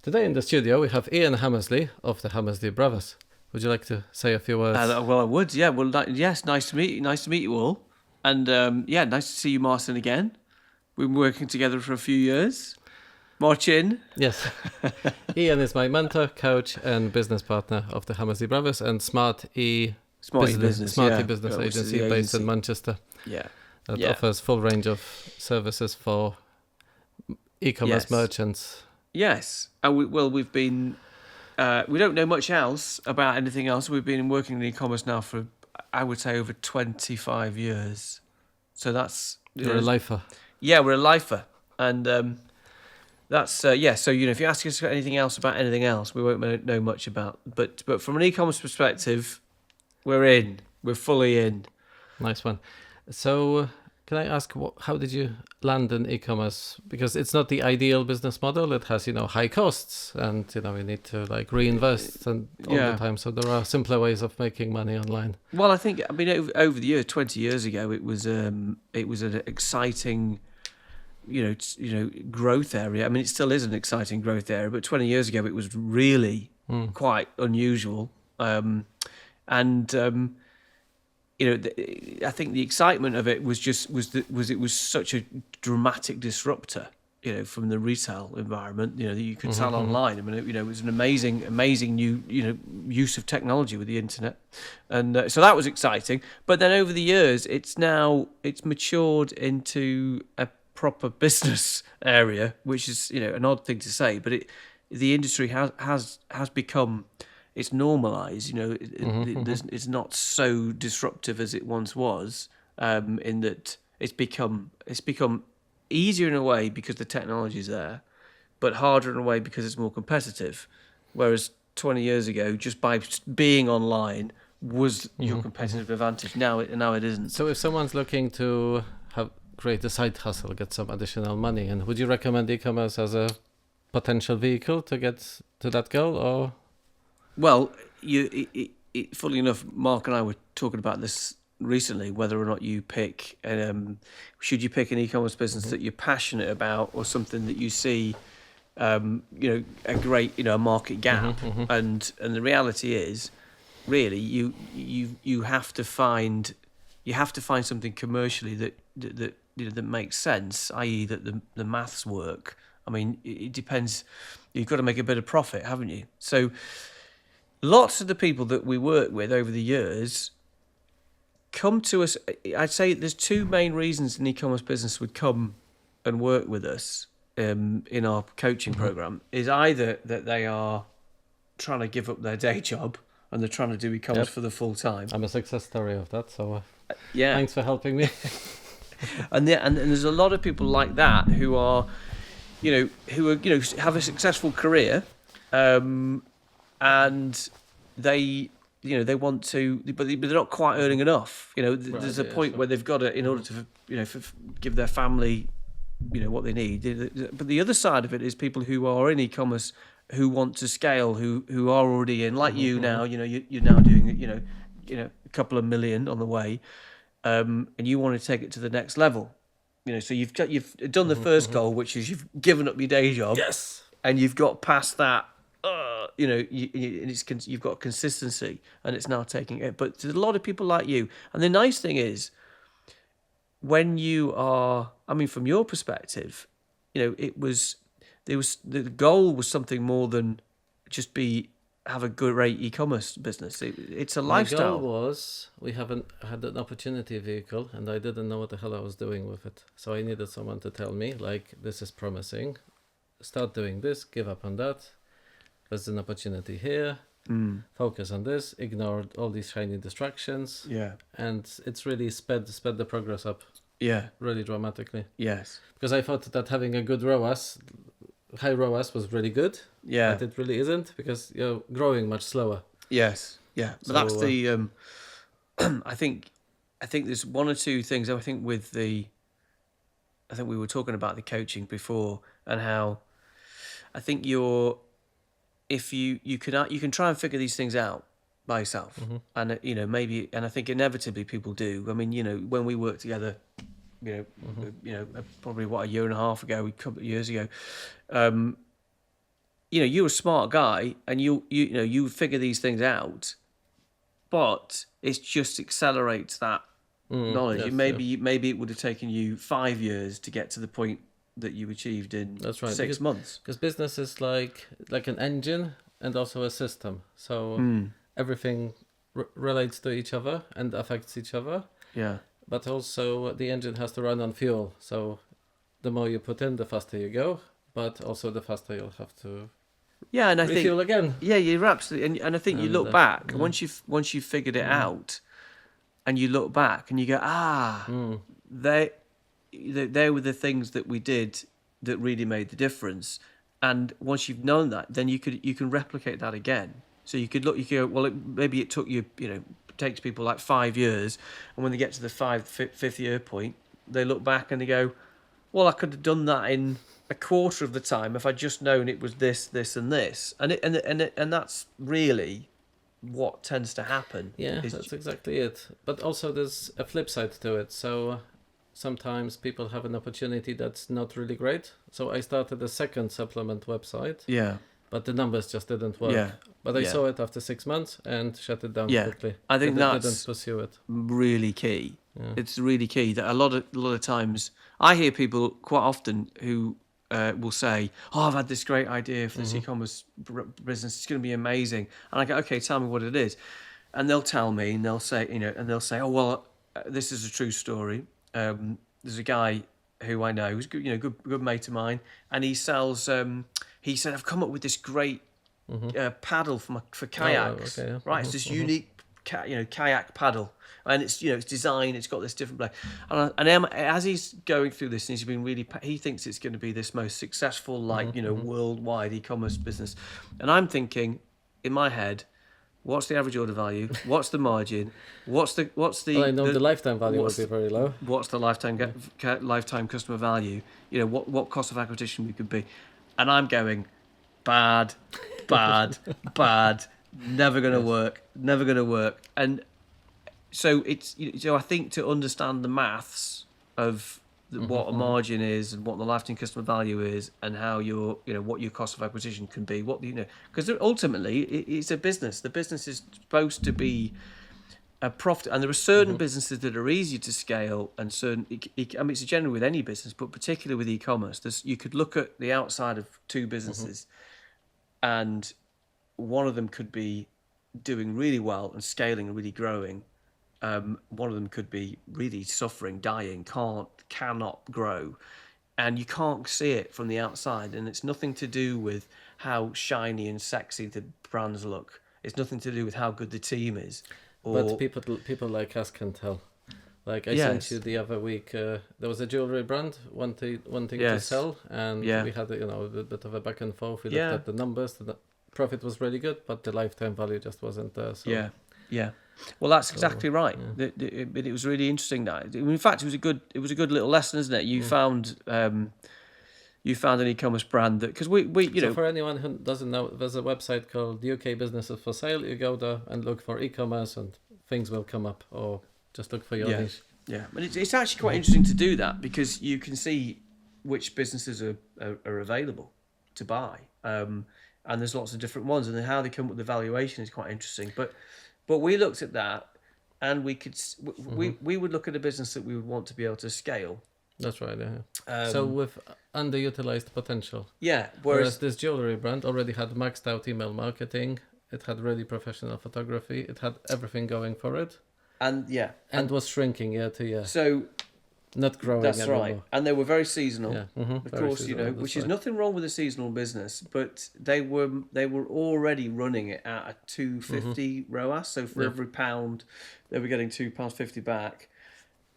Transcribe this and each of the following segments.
Today in the studio we have Ian Hammersley of the Hammersley Brothers. Would you like to say a few words? Well, I would. Yeah. Well, yes. Nice to meet you. Nice to meet you all. And nice to see you, Martin, again. We've been working together for a few years. Martin. Yes. Ian is my mentor, coach, and business partner of the Hammersley Brothers and Smarty Business Agency based in Manchester. Yeah. That offers full range of services for e-commerce merchants. Yes. And we've been. We don't know much else about anything else. We've been working in e-commerce now for, I would say, over 25 years. So that's... You're a lifer. Yeah, we're a lifer. And that's... So, if you ask us anything else about anything else, we won't know much about. But from an e-commerce perspective, we're in. We're fully in. Nice one. So... Can I ask, how did you land in e-commerce? Because it's not the ideal business model. It has, high costs, and you need to reinvest and all the time. So there are simpler ways of making money online. Well, I think over the years, 20 years ago, it was an exciting, growth area. I mean, it still is an exciting growth area, but 20 years ago, it was really quite unusual, I think the excitement of it was it was such a dramatic disruptor, from the retail environment, that you could sell online. I mean, it was an amazing new, use of technology with the internet, and so that was exciting. But then over the years, it's matured into a proper business area, which is an odd thing to say, but the industry has become. It's normalised, it's not so disruptive as it once was, in that it's become easier in a way because the technology is there, but harder in a way because it's more competitive. Whereas 20 years ago, just by being online was your competitive advantage. Now it isn't. So if someone's looking to create a side hustle, get some additional money, and would you recommend e-commerce as a potential vehicle to get to that goal, or? Well, funnily enough, Mark and I were talking about this recently, whether or not you pick, should you pick an e-commerce business that you're passionate about, or something that you see, a great, a market gap, and the reality is, really, you have to find something commercially that makes sense, i.e. that the maths work. I mean, it depends. You've got to make a bit of profit, haven't you? So. Lots of the people that we work with over the years come to us. I'd say there's two main reasons an e-commerce business would come and work with us in our coaching program. Is either that they are trying to give up their day job and they're trying to do e-commerce for the full time. I'm a success story of that, so thanks for helping me. and there's a lot of people like that who are have a successful career. And they want to, but they're not quite earning enough. There's a point where they've got to, in order to, give their family, what they need. But the other side of it is people who are in e-commerce who want to scale, who are already in, like you now. You're now doing, a couple of million on the way, and you want to take it to the next level. So you've done the first goal, which is you've given up your day job. Yes. And you've got past that. You've got consistency, and it's now taking it. But there's a lot of people like you, and the nice thing is, when you are, from your perspective, the goal was something more than just have a great e-commerce business. It's a lifestyle. My goal was, we haven't had an opportunity vehicle, and I didn't know what the hell I was doing with it. So I needed someone to tell me, this is promising. Start doing this, give up on that. There's an opportunity here. Focus on this. Ignore all these shiny distractions. Yeah. And it's really sped the progress up. Yeah. Really dramatically. Yes. Because I thought that having a good ROAS, high ROAS was really good. Yeah. But it really isn't, because you're growing much slower. Yes. Yeah. But that's the. I think there's one or two things. I think we were talking about the coaching before, and how I think if you can try and figure these things out by yourself, and maybe, and I think inevitably people do. I mean, when we worked together, probably a year and a half ago, a couple of years ago, you're a smart guy, and you figure these things out, but it just accelerates that knowledge. Yes, Maybe it would have taken you 5 years to get to the point that you achieved in that's right. 6 months. Because business is like an engine and also a system. So everything relates to each other and affects each other. Yeah. But also the engine has to run on fuel. So the more you put in, the faster you go. But also the faster you'll have to Yeah, and I refuel think again. yeah, you're absolutely, and I think you look back, and once you've figured it out, and you look back and you go, they were the things that we did that really made the difference. And once you've known that, then you can replicate that again. So you could go, well, maybe it took you, it takes people like 5 years, and when they get to the fifth year point, they look back and they go, well, I could have done that in a quarter of the time if I'd just known it was this, this, and this, and that's really what tends to happen. Yeah, that's exactly it. But also there's a flip side to it. So sometimes people have an opportunity that's not really great. So I started a second supplement website. Yeah. But the numbers just didn't work. Yeah. But I saw it after 6 months and shut it down quickly. I think that's didn't pursue it. Really key. Yeah. It's really key that a lot of times I hear people quite often who will say, "Oh, I've had this great idea for this e-commerce business. It's going to be amazing." And I go, "Okay, tell me what it is." And they'll tell me, and they'll say, "Oh, well, this is a true story. There's a guy who I know, who's good mate of mine, and he sells. He said, I've come up with this great paddle for kayaks. Oh, okay, yeah. Right? It's this unique kayak paddle, and it's it's designed. It's got this different play. And as he's going through this, and he's been he thinks it's going to be this most successful worldwide e-commerce business. And I'm thinking in my head, what's the average order value? What's the margin? What's the Well, I know the lifetime value will be very low. What's the lifetime customer value? What cost of acquisition we could be? And I'm going, bad, never going to work. And so I think to understand the maths of what a margin is and what the lifetime customer value is and how what your cost of acquisition can be, because ultimately it's a business. The business is supposed to be a profit, and there are certain businesses that are easier to scale, and certain. It's generally with any business, but particularly with e-commerce. You could look at the outside of two businesses, and one of them could be doing really well and scaling and really growing. One of them could be really suffering, dying, cannot grow, and you can't see it from the outside. And it's nothing to do with how shiny and sexy the brands look. It's nothing to do with how good the team is. But people like us can tell. Like I sent you the other week, there was a jewelry brand wanting to sell, and we had a bit of a back and forth. We looked at the numbers. The profit was really good, but the lifetime value just wasn't there. So. Yeah. Well, that's exactly right. Yeah. It was really interesting. That in fact, it was a good little lesson, isn't it? You found an e-commerce brand that, because we So for anyone who doesn't know, there's a website called UK Businesses for Sale. You go there and look for e-commerce, and things will come up, or just look for your niche. Yeah, but it's actually quite interesting to do that, because you can see which businesses are available to buy, and there's lots of different ones, and then how they come up with the valuation is quite interesting. But we looked at that, and we could we would look at a business that we would want to be able to scale. That's right, yeah. So with underutilized potential. Yeah. Whereas this jewelry brand already had maxed out email marketing. It had really professional photography. It had everything going for it. And was shrinking year to year. So not growing. That's anymore. right. And they were very seasonal. Yeah. Of course, seasonal, which is nothing wrong with a seasonal business, but they were already running it at a 250 ROAS. So for every pound, they were getting £2.50 back.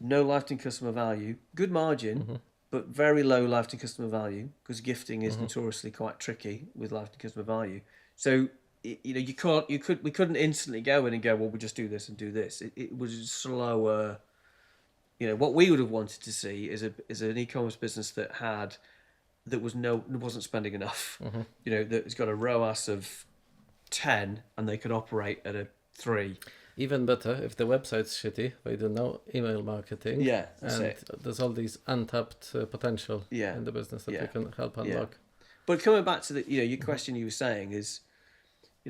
No lifetime customer value, good margin, but very low lifetime customer value, because gifting is notoriously quite tricky with lifetime customer value. So we couldn't instantly go in and go, well, we'll just do this and do this. It was slower. What we would have wanted to see is an e-commerce business that wasn't spending enough. That's got a ROAS of 10 and they could operate at a 3. Even better if the website's shitty, they do no email marketing. Yeah, that's and it. There's all these untapped potential in the business that we can help unlock. But coming back to the, your question you were saying is,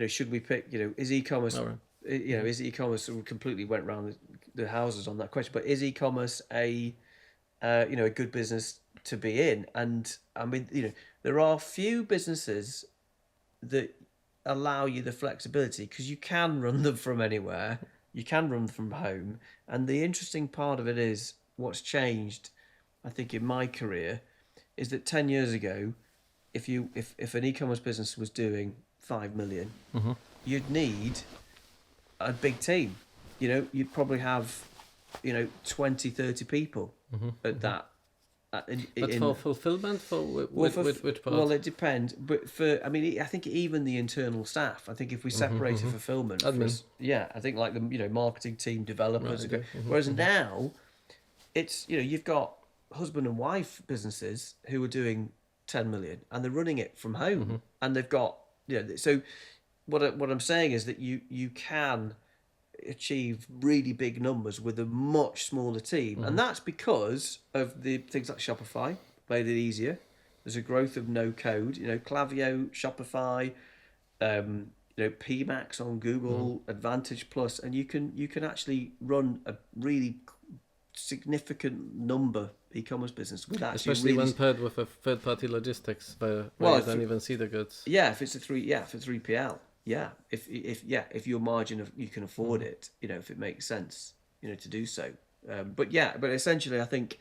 should we pick, is e-commerce, All right. is e-commerce, we completely went around the houses on that question, but is e-commerce a good business to be in? And I mean, there are few businesses that allow you the flexibility because you can run them from anywhere, you can run them from home. And the interesting part of it is what's changed, I think, in my career is that 10 years ago, if an e-commerce business was doing 5 million, you'd need a big team. You'd probably have 20, 30 people at that. But for fulfillment, which part? Well, it depends. But I think even the internal staff. I think if we separated fulfillment, I think like the marketing team, developers. Right, whereas now, it's you've got husband and wife businesses who are doing 10 million and they're running it from home, and they've got So, what I'm saying is that you can achieve really big numbers with a much smaller team, and that's because of the things like Shopify made it easier. There's a growth of no code, Klaviyo, Shopify, PMax on Google, Advantage Plus, and you can actually run a really significant number e-commerce business with actually especially when paired with a third-party logistics where you don't even see the goods. Yeah, if it's a 3PL. Yeah, if your margin you can afford it, if it makes sense, to do so. But essentially, I think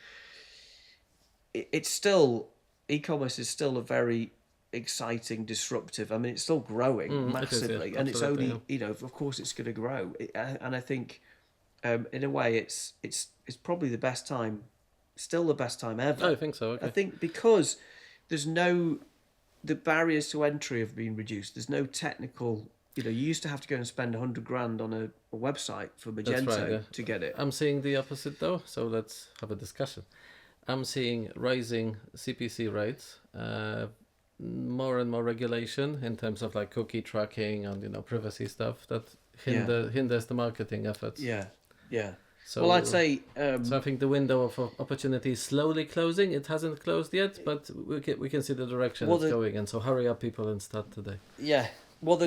it's still e-commerce is still a very exciting, disruptive. I mean, it's still growing massively, yeah, and it's only of course it's going to grow. And I think in a way, it's probably the best time, still the best time ever. Oh, I think so. Okay. I think because the barriers to entry have been reduced. There's no technical. You used to have to go and spend $100,000 on a website for Magento to get it. I'm seeing the opposite though, so let's have a discussion. I'm seeing rising CPC rates, more and more regulation in terms of like cookie tracking and privacy stuff that hinders the marketing efforts. Yeah. So, well, I'd say. So I think the window of opportunity is slowly closing. It hasn't closed yet, but we can see the direction it's going, and so hurry up, people, and start today. Yeah. Well,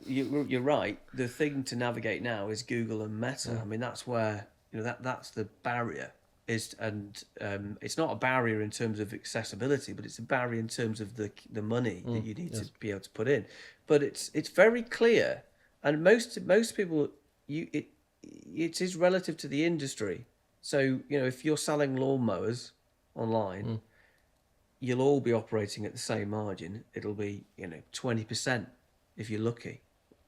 you're right. The thing to navigate now is Google and Meta. I mean, that's where that's the barrier is, and it's not a barrier in terms of accessibility, but it's a barrier in terms of the money that you need to be able to put in. But it's very clear, and most people it is relative to the industry. So, if you're selling lawnmowers online, you'll all be operating at the same margin. It'll be, 20% if you're lucky,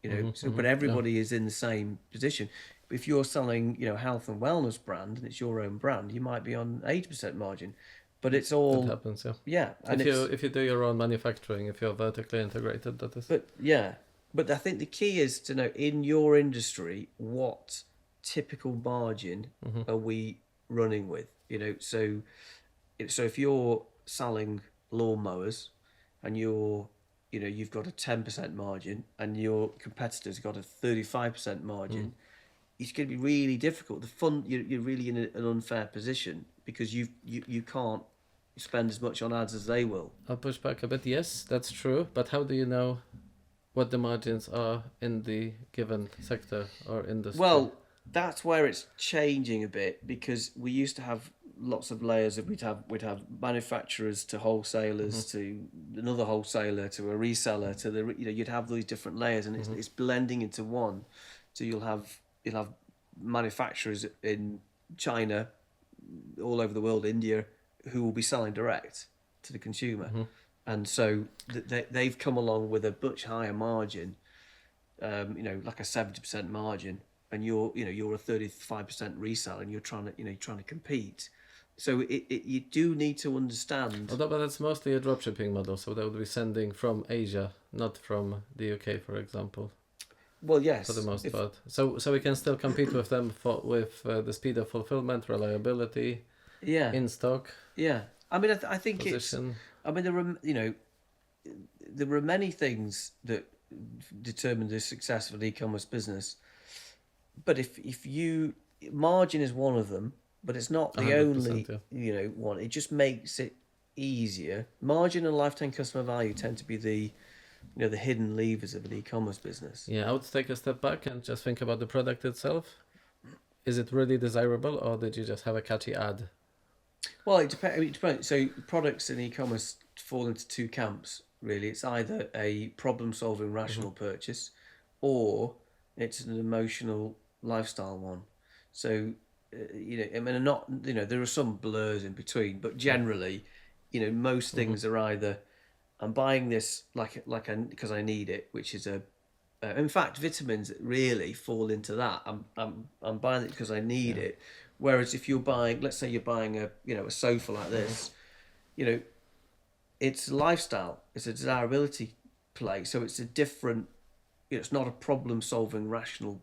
but everybody is in the same position. If you're selling, health and wellness brand and it's your own brand, you might be on 80% margin, but it's all... That happens, yeah. Yeah. And if you do your own manufacturing, if you're vertically integrated, that is... But I think the key is to know in your industry what typical margin are we running with. So if you're selling lawnmowers and you've got a 10% margin and your competitor's got a 35% margin, it's going to be really difficult. You're really in an unfair position because you can't spend as much on ads as they will. I'll push back a bit. Yes, that's true. But how do you know what the margins are in the given sector or industry? Well, that's where it's changing a bit because we used to have lots of layers of we'd have manufacturers to wholesalers to another wholesaler to a reseller to the you'd have these different layers and it's blending into one. So you'll have manufacturers in China, all over the world, India, who will be selling direct to the consumer. And so they've come along with a much higher margin, like a 70% margin, and you're a 35% reseller, and you're trying to compete. So you do need to understand. Although, but that's mostly a dropshipping model, so they would be sending from Asia, not from the UK, for example. Well, yes, for the most part. So we can still compete with them with the speed of fulfillment, reliability, in stock. Yeah, I mean, I think position. There were many things that determine the success of an e-commerce business, but if margin is one of them, but it's not the only one. It just makes it easier. Margin and lifetime customer value tend to be the hidden levers of an e-commerce business. Yeah, I would take a step back and just think about the product itself. Is it really desirable, or did you just have a catchy ad? Well, it depends. So products in e-commerce fall into two camps, really. It's either a problem-solving rational purchase, or it's an emotional lifestyle one. So, I mean, not, there are some blurs in between, but generally, most things are either I'm buying this because I need it, which is in fact, vitamins really fall into that. I'm buying it because I need it. Whereas if you're buying, let's say you're buying a sofa like this, it's a lifestyle, it's a desirability play. So it's a different, it's not a problem-solving rational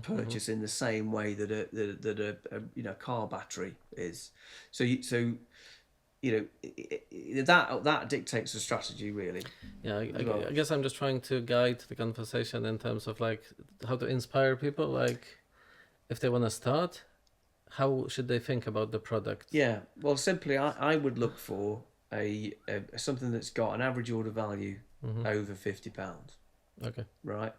purchase in the same way that a car battery is. That dictates the strategy, really. Yeah, I guess I'm just trying to guide the conversation in terms of like how to inspire people. Like, if they want to start, how should they think about the product? Yeah, well, simply, I would look for a something that's got an average order value over £50. Okay. Right.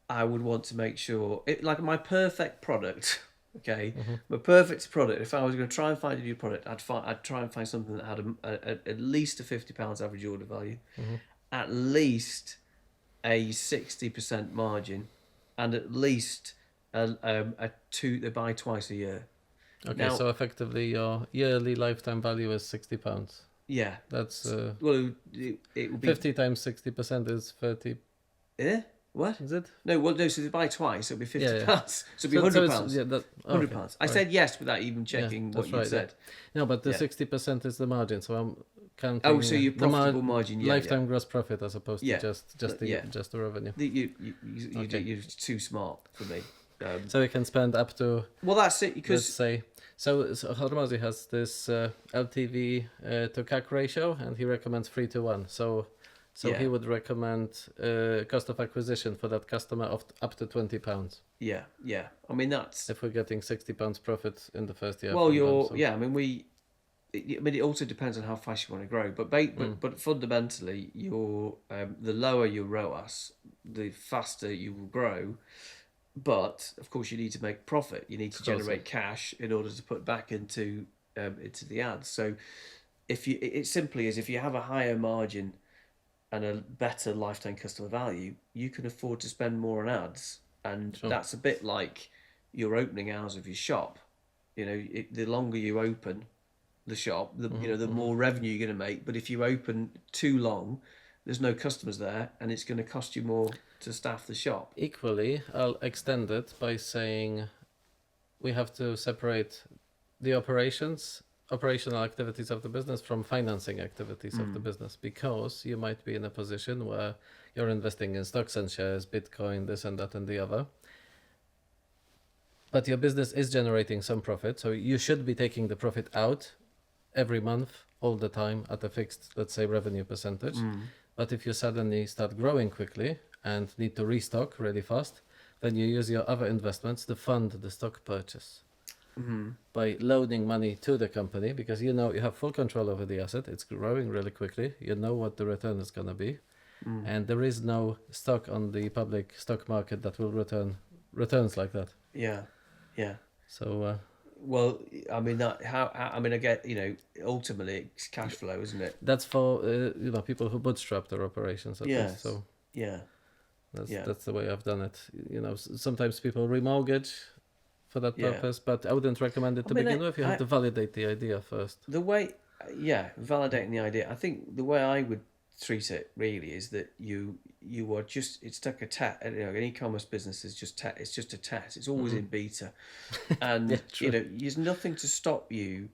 I would want to make sure like my perfect product. Okay, my perfect product. If I was going to try and find a new product, I'd try and find something that had at least a £50 average order value, at least a 60% margin, and at least they buy twice a year. Okay, Now, so effectively your yearly lifetime value is £60. Yeah, That's well, it would be 50 times 60% is 30. Yeah. What? Is it? No, well, no. So they buy twice. So it'll be £50. Yeah. So it'll be £100. Yeah, £100. I said yes without even checking what you said. No, but the 60% is the margin, so I'm counting. Oh, so your profitable margin, lifetime gross profit as opposed to just the revenue. You're too smart for me. So we can spend up to. Well, that's it. Because let's say so Hammersley has this LTV to CAC ratio, and he recommends 3-1. So he would recommend cost of acquisition for that customer of up to £20. Yeah. I mean, that's if we're getting £60 profit in the first year. Well, I mean, it also depends on how fast you want to grow. But fundamentally, the lower your ROAS, the faster you will grow. But of course, you need to make profit. You need to generate cash in order to put back into the ads. So it simply is, if you have a higher margin and a better lifetime customer value, you can afford to spend more on ads. And that's a bit like your opening hours of your shop. The longer you open the shop, the more revenue you're going to make. But if you open too long, there's no customers there, and it's going to cost you more to staff the shop. Equally, I'll extend it by saying we have to separate the operational activities of the business from financing activities of the business, because you might be in a position where you're investing in stocks and shares, Bitcoin, this and that and the other, but your business is generating some profit, so you should be taking the profit out every month, all the time, at a fixed, let's say, revenue percentage. But if you suddenly start growing quickly and need to restock really fast, then you use your other investments to fund the stock purchase. By loaning money to the company, because you have full control over the asset, it's growing really quickly, you know what the return is going to be, and there is no stock on the public stock market that will return returns like that. Yeah. So well, I mean I get, ultimately it's cash flow, isn't it? that's for people who bootstrap their operations at least. So that's the way I've done it. Sometimes people remortgage for that purpose, but I wouldn't recommend it to begin with. You have to validate the idea first. Validating the idea. I think the way I would treat it really is that you are just, it's like a test. An e-commerce business is just it's just a test. It's always in beta, and there's nothing to stop you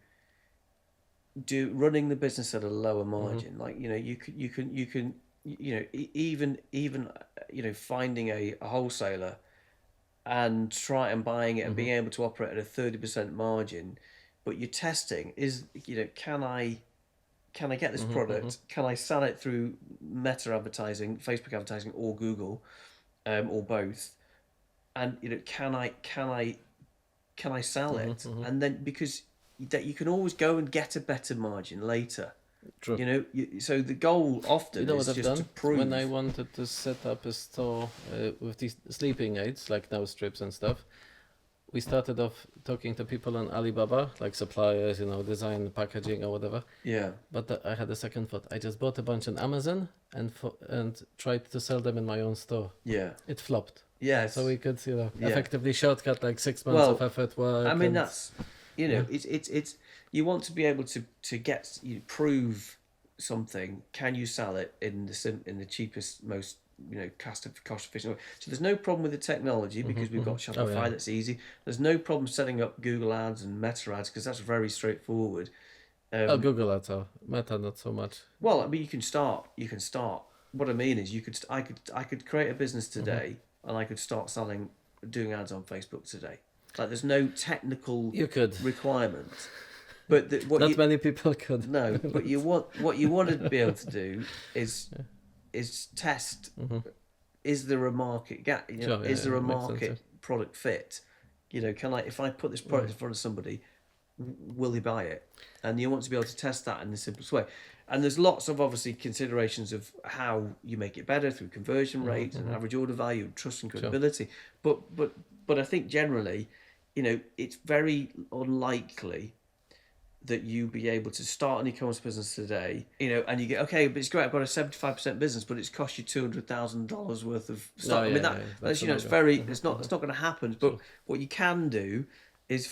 running the business at a lower margin. Like you can even finding a wholesaler and try and buying it and being able to operate at a 30% margin, but you're testing is, can I get this product? Can I sell it through Meta advertising, Facebook advertising, or Google, or both? And can I sell it? And then, because that you can always go and get a better margin later. True. You know, so the goal often You know is what I've just done? to prove. When I wanted to set up a store with these sleeping aids, like nose strips and stuff, we started off talking to people on Alibaba, like suppliers, you know, design, packaging or whatever. Yeah. But I had a second thought. I just bought a bunch on Amazon and tried to sell them in my own store. Yeah. It flopped. Yes. So we could, Yeah. effectively shortcut like 6 months of effort work. I mean, and that's, it's you want to be able to get prove something. Can you sell it in the cheapest, most cost efficient way? So there's no problem with the technology because we've got Shopify that's easy. There's no problem setting up Google Ads and Meta Ads because that's very straightforward. Google Ads are Meta, not so much. Well, I mean, you can start. What I mean is, I could create a business today, and I could start doing ads on Facebook today. Like, there's no technical requirement. But not many people could. No, but what you want to be able to do is test. Is there a market gap? Is there a market product fit? If I put this product in front of somebody, will they buy it? And you want to be able to test that in the simplest way. And there's lots of obviously considerations of how you make it better through conversion rates and average order value and trust and credibility. Sure. But I think generally, it's very unlikely that you be able to start an e-commerce business today, and you get, okay, but it's great, I've got a 75% business, but it's cost you $200,000 worth of stuff. That's it's not going to happen. But what you can do is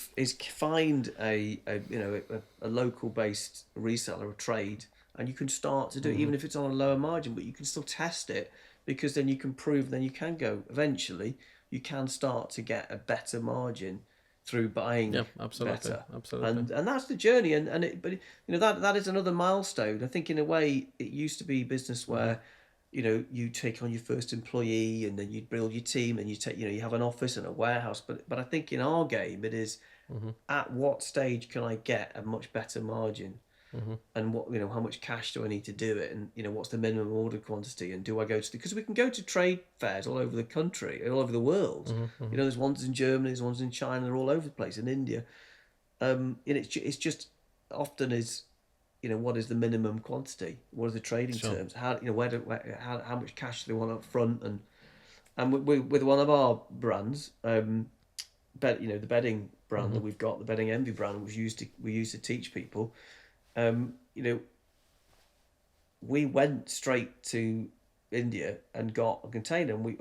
find a local based reseller or trade, and you can start to do it, even if it's on a lower margin, but you can still test it, because then you can prove, then you can go, eventually you can start to get a better margin through buying better. Absolutely. And that's the journey, that is another milestone. I think in a way it used to be business where you take on your first employee and then you build your team and you have an office and a warehouse, but I think in our game it is at what stage can I get a much better margin, and what how much cash do I need to do it, and what's the minimum order quantity, and do I go to because we can go to trade fairs all over the country, all over the world. There's ones in Germany, there's ones in China, they're all over the place, in India, and it's just often is what is the minimum quantity, what are the trading terms, how how much cash do they want up front, and with one of our brands, the bedding brand that we've got, the Bedding Envy brand, we used to teach people. We went straight to India and got a container, and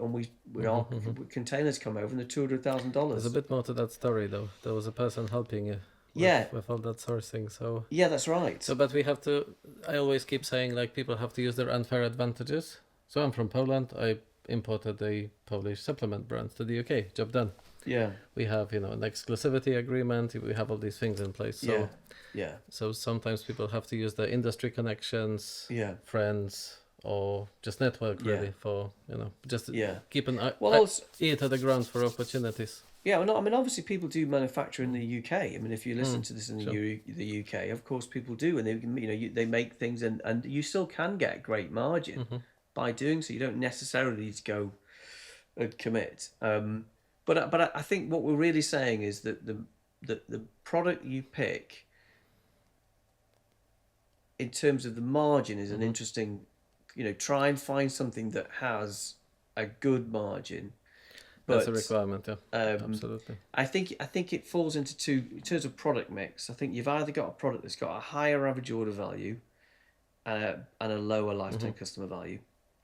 our containers come over, and they're $200,000. There's a bit more to that story, though. There was a person helping you with all that sourcing. So yeah, that's right. So, but we have to. I always keep saying, like, people have to use their unfair advantages. So I'm from Poland. I imported a Polish supplement brand to the UK. Job done. Yeah. We have an exclusivity agreement. We have all these things in place. So yeah. So sometimes people have to use their industry connections, friends, or just network really for just to keep an ear to the ground for opportunities. Yeah, well, no, I mean, obviously people do manufacture in the UK. I mean, if you listen to this in the UK, of course people do, and they they make things, and you still can get great margin by doing so. You don't necessarily need to go and commit. But I think what we're really saying is that the product you pick, in terms of the margin, is an interesting. Try and find something that has a good margin. That's a requirement, absolutely. I think it falls into two, in terms of product mix. I think you've either got a product that's got a higher average order value and a lower lifetime customer value.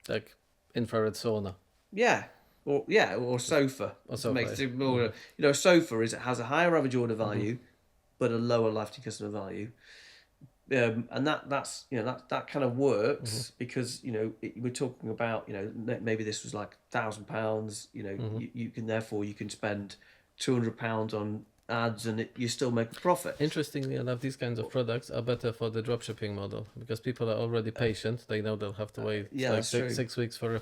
Like infrared sauna. Yeah. Or sofa. A sofa has a higher average order value, but a lower lifetime customer value. And that kind of works because we're talking about maybe this was like £1,000. You can spend £200 on ads and you still make a profit. Interestingly enough, these kinds of products are better for the dropshipping model because people are already patient. They know they'll have to wait 6 weeks for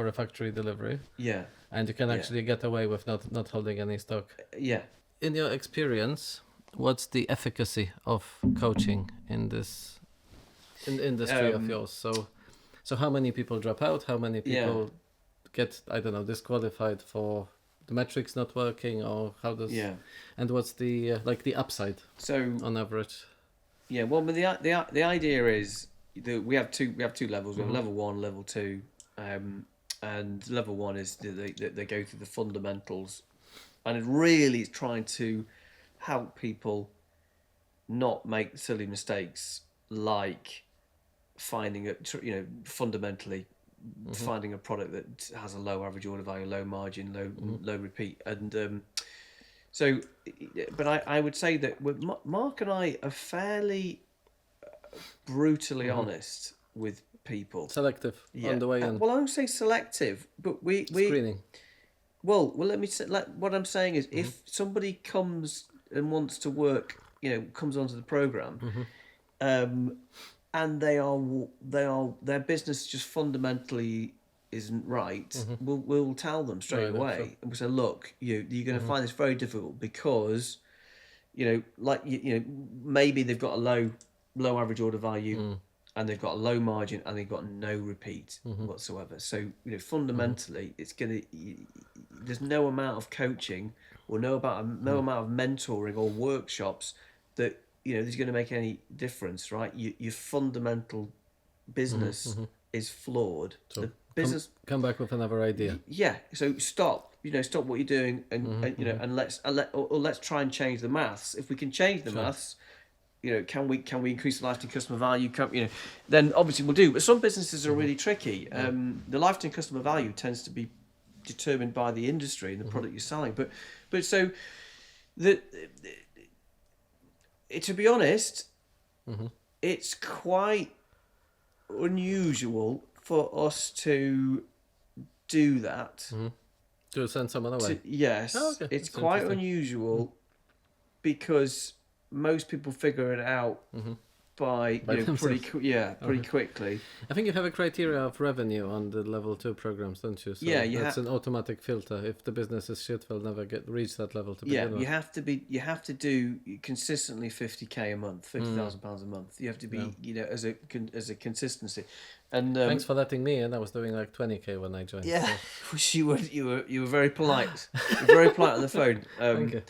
a factory delivery. Yeah, and you can actually get away with not holding any stock. Yeah. In your experience, what's the efficacy of coaching in this industry of yours? So how many people drop out? How many people get disqualified for the metrics not working, or how does? And what's the the upside? So on average. Yeah, well, but the idea is that we have two levels. We have level 1, level 2, and level 1 is they go through the fundamentals, and it really is trying to help people not make silly mistakes like finding fundamentally finding a product that has a low average order value, low margin, low repeat, and so. But I would say that Mark and I are fairly brutally honest with people. Selective on the way in. Well, I don't say selective, but we Screening. Well, let me say. What I'm saying is, if somebody comes and wants to work, comes onto the program, and their business just fundamentally isn't right, we'll tell them straight away, sure. and we say, look, you're going to find this very difficult because, maybe they've got a low average order value, and they've got a low margin, and they've got no repeat whatsoever. So fundamentally, it's gonna. There's no amount of coaching or no amount of mentoring or workshops that is going to make any difference, right? Your fundamental business is flawed. So the business come back with another idea. Yeah. So stop what you're doing, and let's try and change the maths. If we can change the maths, can we increase the lifetime customer value? Then obviously we'll do. But some businesses are really tricky. The lifetime customer value tends to be determined by the industry and the product you're selling. But so to be honest, it's quite unusual for us to do that. To send someone away. Yes, okay. It's That's quite unusual because most people figure it out by pretty quickly. I think you have a criteria of revenue on the level 2 programs, don't you? So that's an automatic filter. If the business is shit, we'll never reach that level to begin with. You have to do consistently 50k a month, £50,000 a month. You have to be as a consistency. And thanks for letting me in. I was doing like 20k when I joined. Yeah, so. you were very polite. You were very polite on the phone. Thank you.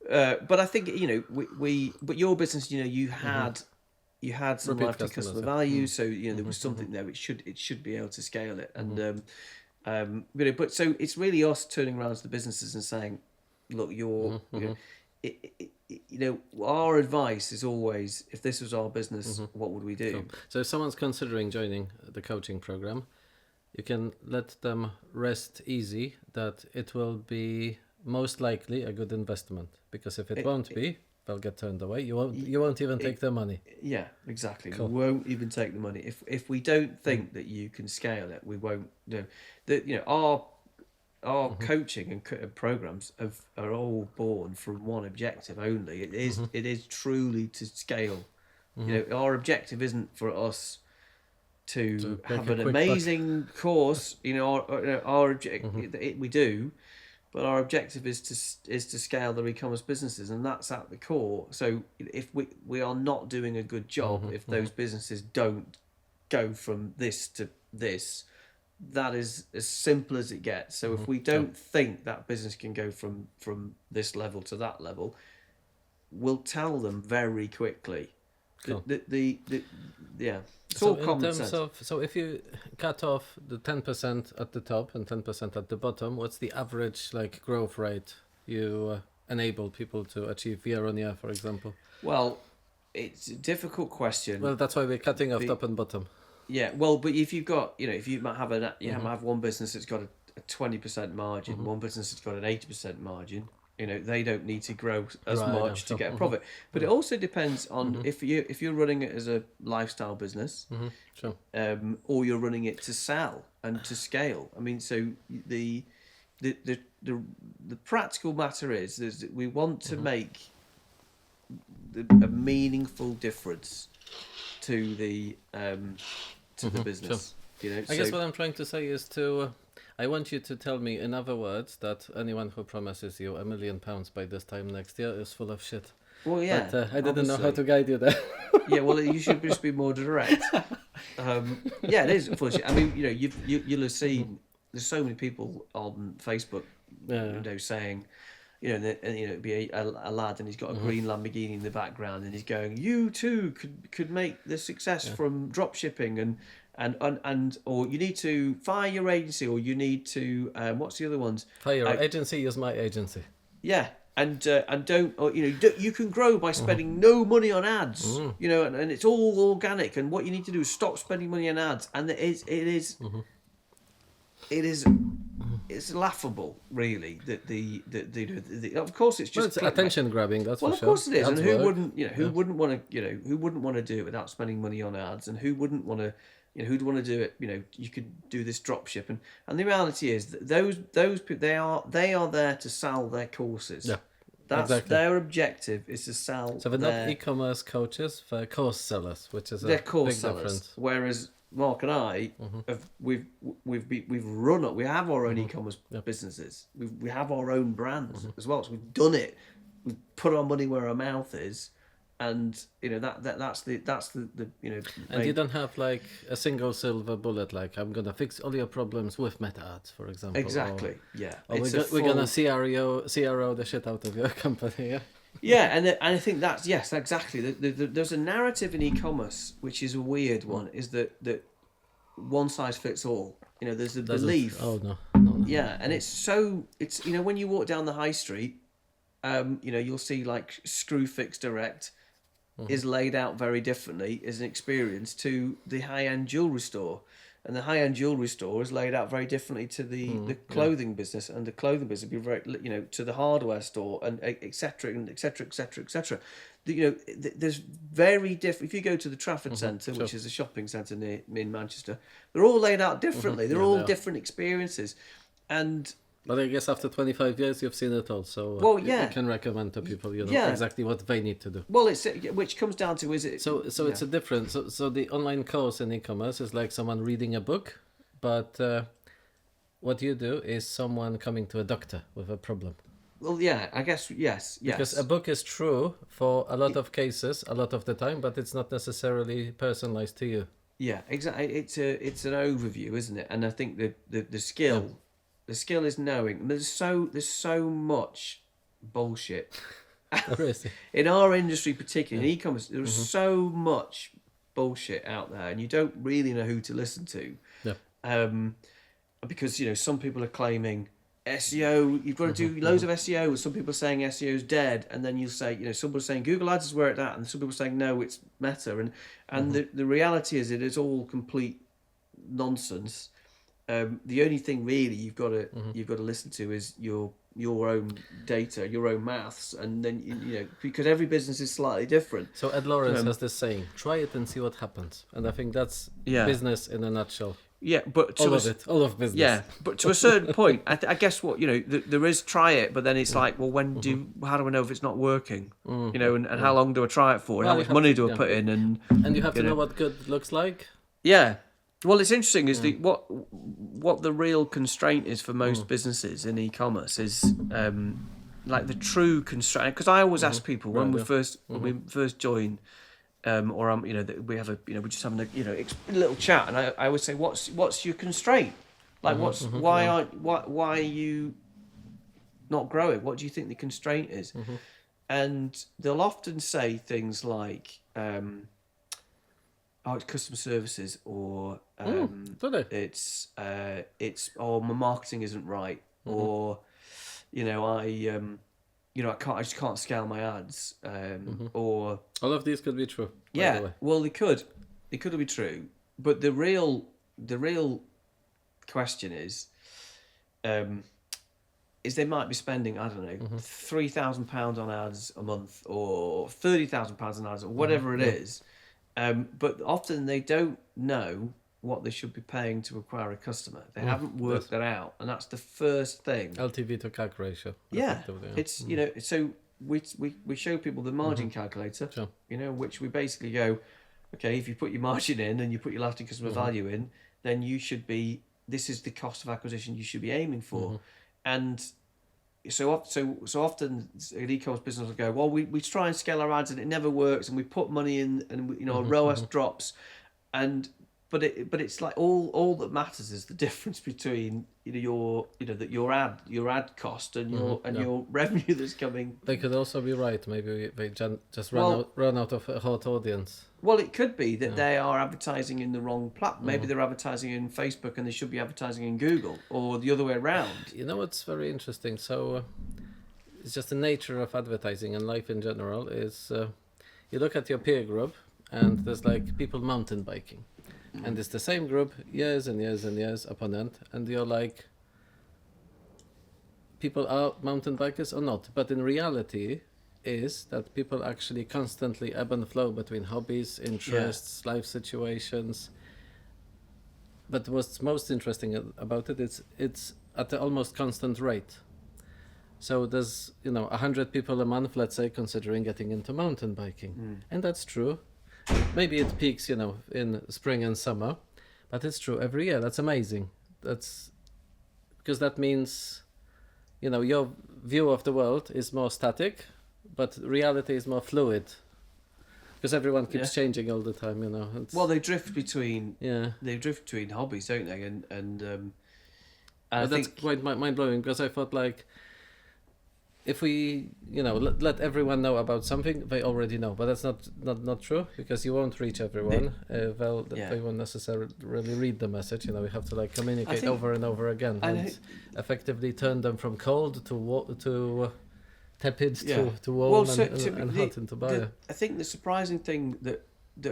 But I think but your business, you had some Repeat lifetime customers, customer value, so there was something there. It should be able to scale it, and but so it's really us turning around to the businesses and saying, look, our advice is always, if this was our business, what would we do? Cool. So if someone's considering joining the coaching program, you can let them rest easy that it will be most likely a good investment, because if it won't be, they'll get turned away. You won't even take their money. Yeah, exactly. Cool. We won't even take the money if we don't think that you can scale it. We won't do that. Our coaching and programs are all born from one objective only. It is truly to scale. Our objective isn't for us to have an amazing course. Our objective, we do. But our objective is to scale the e-commerce businesses, and that's at the core. So if we are not doing a good job, if those businesses don't go from this to this, that is as simple as it gets. So if we don't think that business can go from this level to that level, we'll tell them very quickly. Cool. It's all common sense. So if you cut off the 10% at the top and 10% at the bottom, what's the average growth rate you enable people to achieve year on year, for example? Well, it's a difficult question. Well, that's why we're cutting off top and bottom. Yeah, well, but if you've got, if you might have have one business that's got a 20% margin, one business that's got an 80% margin. They don't need to grow as much to get a profit. But it also depends on if you're running it as a lifestyle business, Sure. Or you're running it to sell and to scale. I mean, so the practical matter is that we want to make a meaningful difference to the business. Sure. I guess what I'm trying to say is I want you to tell me, in other words, that anyone who promises you £1 million by this time next year is full of shit. Well, yeah. But I didn't know how to guide you there. Yeah, well, you should just be more direct. Yeah, it is full of shit. I mean, you'll have seen there's so many people on Facebook, saying, it'd be a lad, and he's got a green Lamborghini in the background, and he's going, "You too could make the success from drop shipping, and or you need to fire your agency, or you need to what's the other ones? Fire your agency, use my agency. Yeah." And don't, or, you can grow by spending no money on ads, and it's all organic. And what you need to do is stop spending money on ads. And it's laughable, really. That the of course it's just attention grabbing. That's for sure. Of course it is. Ads and who work. wouldn't, who wouldn't want to, who wouldn't want to do it without spending money on ads, and who wouldn't want to. Who'd want to do it? You could do this drop ship, and the reality is that those people they are there to sell their courses. Yeah. That's exactly. Their objective is to sell. So they're not e-commerce coaches, they're course sellers, which is they're a course big sellers. difference. Whereas Mark and I we've run up. We have our own e-commerce businesses. We have our own brands as well. So we've done it. We've put our money where our mouth is, and that's the And you don't have like a single silver bullet, like I'm gonna fix all your problems with meta ads, for example. Exactly. Or we're gonna CRO the shit out of your company. Yeah. Yeah, and I think that's exactly. There's a narrative in e-commerce which is a weird one. Is that one size fits all? There's a belief. Oh no. Yeah, and it's when you walk down the high street, you'll see like Screwfix Direct is laid out very differently as an experience to the high-end jewelry store, and the high-end jewelry store is laid out very differently to the clothing business, and the clothing business would be very to the hardware store, and etc. and etc. etc. etc. There's very different. If you go to the Trafford Centre, which is a shopping centre in Manchester, they're all laid out differently. They're all different experiences, But I guess after 25 years, you've seen it all, so you can recommend to people, exactly what they need to do. Well, which comes down to So it's a difference. So the online course in e-commerce is like someone reading a book, but what you do is someone coming to a doctor with a problem. Well, yeah, I guess yes. Because a book is true for a lot of cases, a lot of the time, but it's not necessarily personalized to you. Yeah, exactly. It's an overview, isn't it? And I think the skill. Yeah. The skill is knowing. There's so much bullshit in our industry, particularly in e-commerce. There's so much bullshit out there, and you don't really know who to listen to. Yeah. Because some people are claiming SEO. You've got to do loads of SEO. And some people are saying SEO is dead, and then you'll say some people are saying Google Ads is where it's at, and some people are saying no, it's Meta, and the reality is it is all complete nonsense. The only thing really you've got to listen to is your own data, your own maths, and then because every business is slightly different. So Ed Lawrence has this saying: "Try it and see what happens." And I think that's business in a nutshell. Yeah, but all of business. Yeah, but to a certain point, I guess what there is try it, but then it's like, well, how do I know if it's not working? And how long do I try it for? And how much money do I put in? And you have to know what good looks like. Yeah. Well, it's interesting is what the real constraint is for most businesses in e-commerce is like the true constraint. Because I always ask people when we first join, or we have we're just having a little chat, and I always say, what's your constraint? Like why are you not growing? What do you think the constraint is? And they'll often say things like. It's customer services, or it's my marketing isn't right, or I just can't scale my ads, or all of these could be true. Yeah, well, they could be true, but the real question is they might be spending £3,000 on ads a month, or £30,000 on ads, or whatever it is. But often they don't know what they should be paying to acquire a customer. They haven't worked that out, and that's the first thing. LTV to CAC ratio. Yeah, it's so we show people the margin calculator, which we basically go, okay, if you put your margin in and you put your lifetime customer value in, then this is the cost of acquisition you should be aiming for, and. So often an e-commerce business will go, well, we try and scale our ads and it never works, and we put money in and our ROAS drops, and but it's like all that matters is the difference between your ad cost and your revenue that's coming. They could also be right. Maybe they just run out of a hot audience. Well, it could be that they are advertising in the wrong platform. Maybe they're advertising in Facebook and they should be advertising in Google, or the other way around. You know what's very interesting? So it's just the nature of advertising and life in general is you look at your peer group and there's like people mountain biking. And it's the same group years and years and years upon end. And you're like, people are mountain bikers or not? But in reality is that people actually constantly ebb and flow between hobbies, interests, life situations. But what's most interesting about it is it's at an almost constant rate. So there's 100 people a month, let's say, considering getting into mountain biking, and that's true. Maybe it peaks in spring and summer, but it's true every year. That's amazing. That's because that means your view of the world is more static, but reality is more fluid, because everyone keeps changing all the time. Well, they drift between hobbies, don't they? And I think that's quite mind blowing, because I thought, like, if we let everyone know about something, they already know, but that's not true, because you won't reach everyone. They won't necessarily read the message. We have to communicate over and over again, and effectively turn them from cold to tepid to warm and hot into buyer. I think the surprising thing that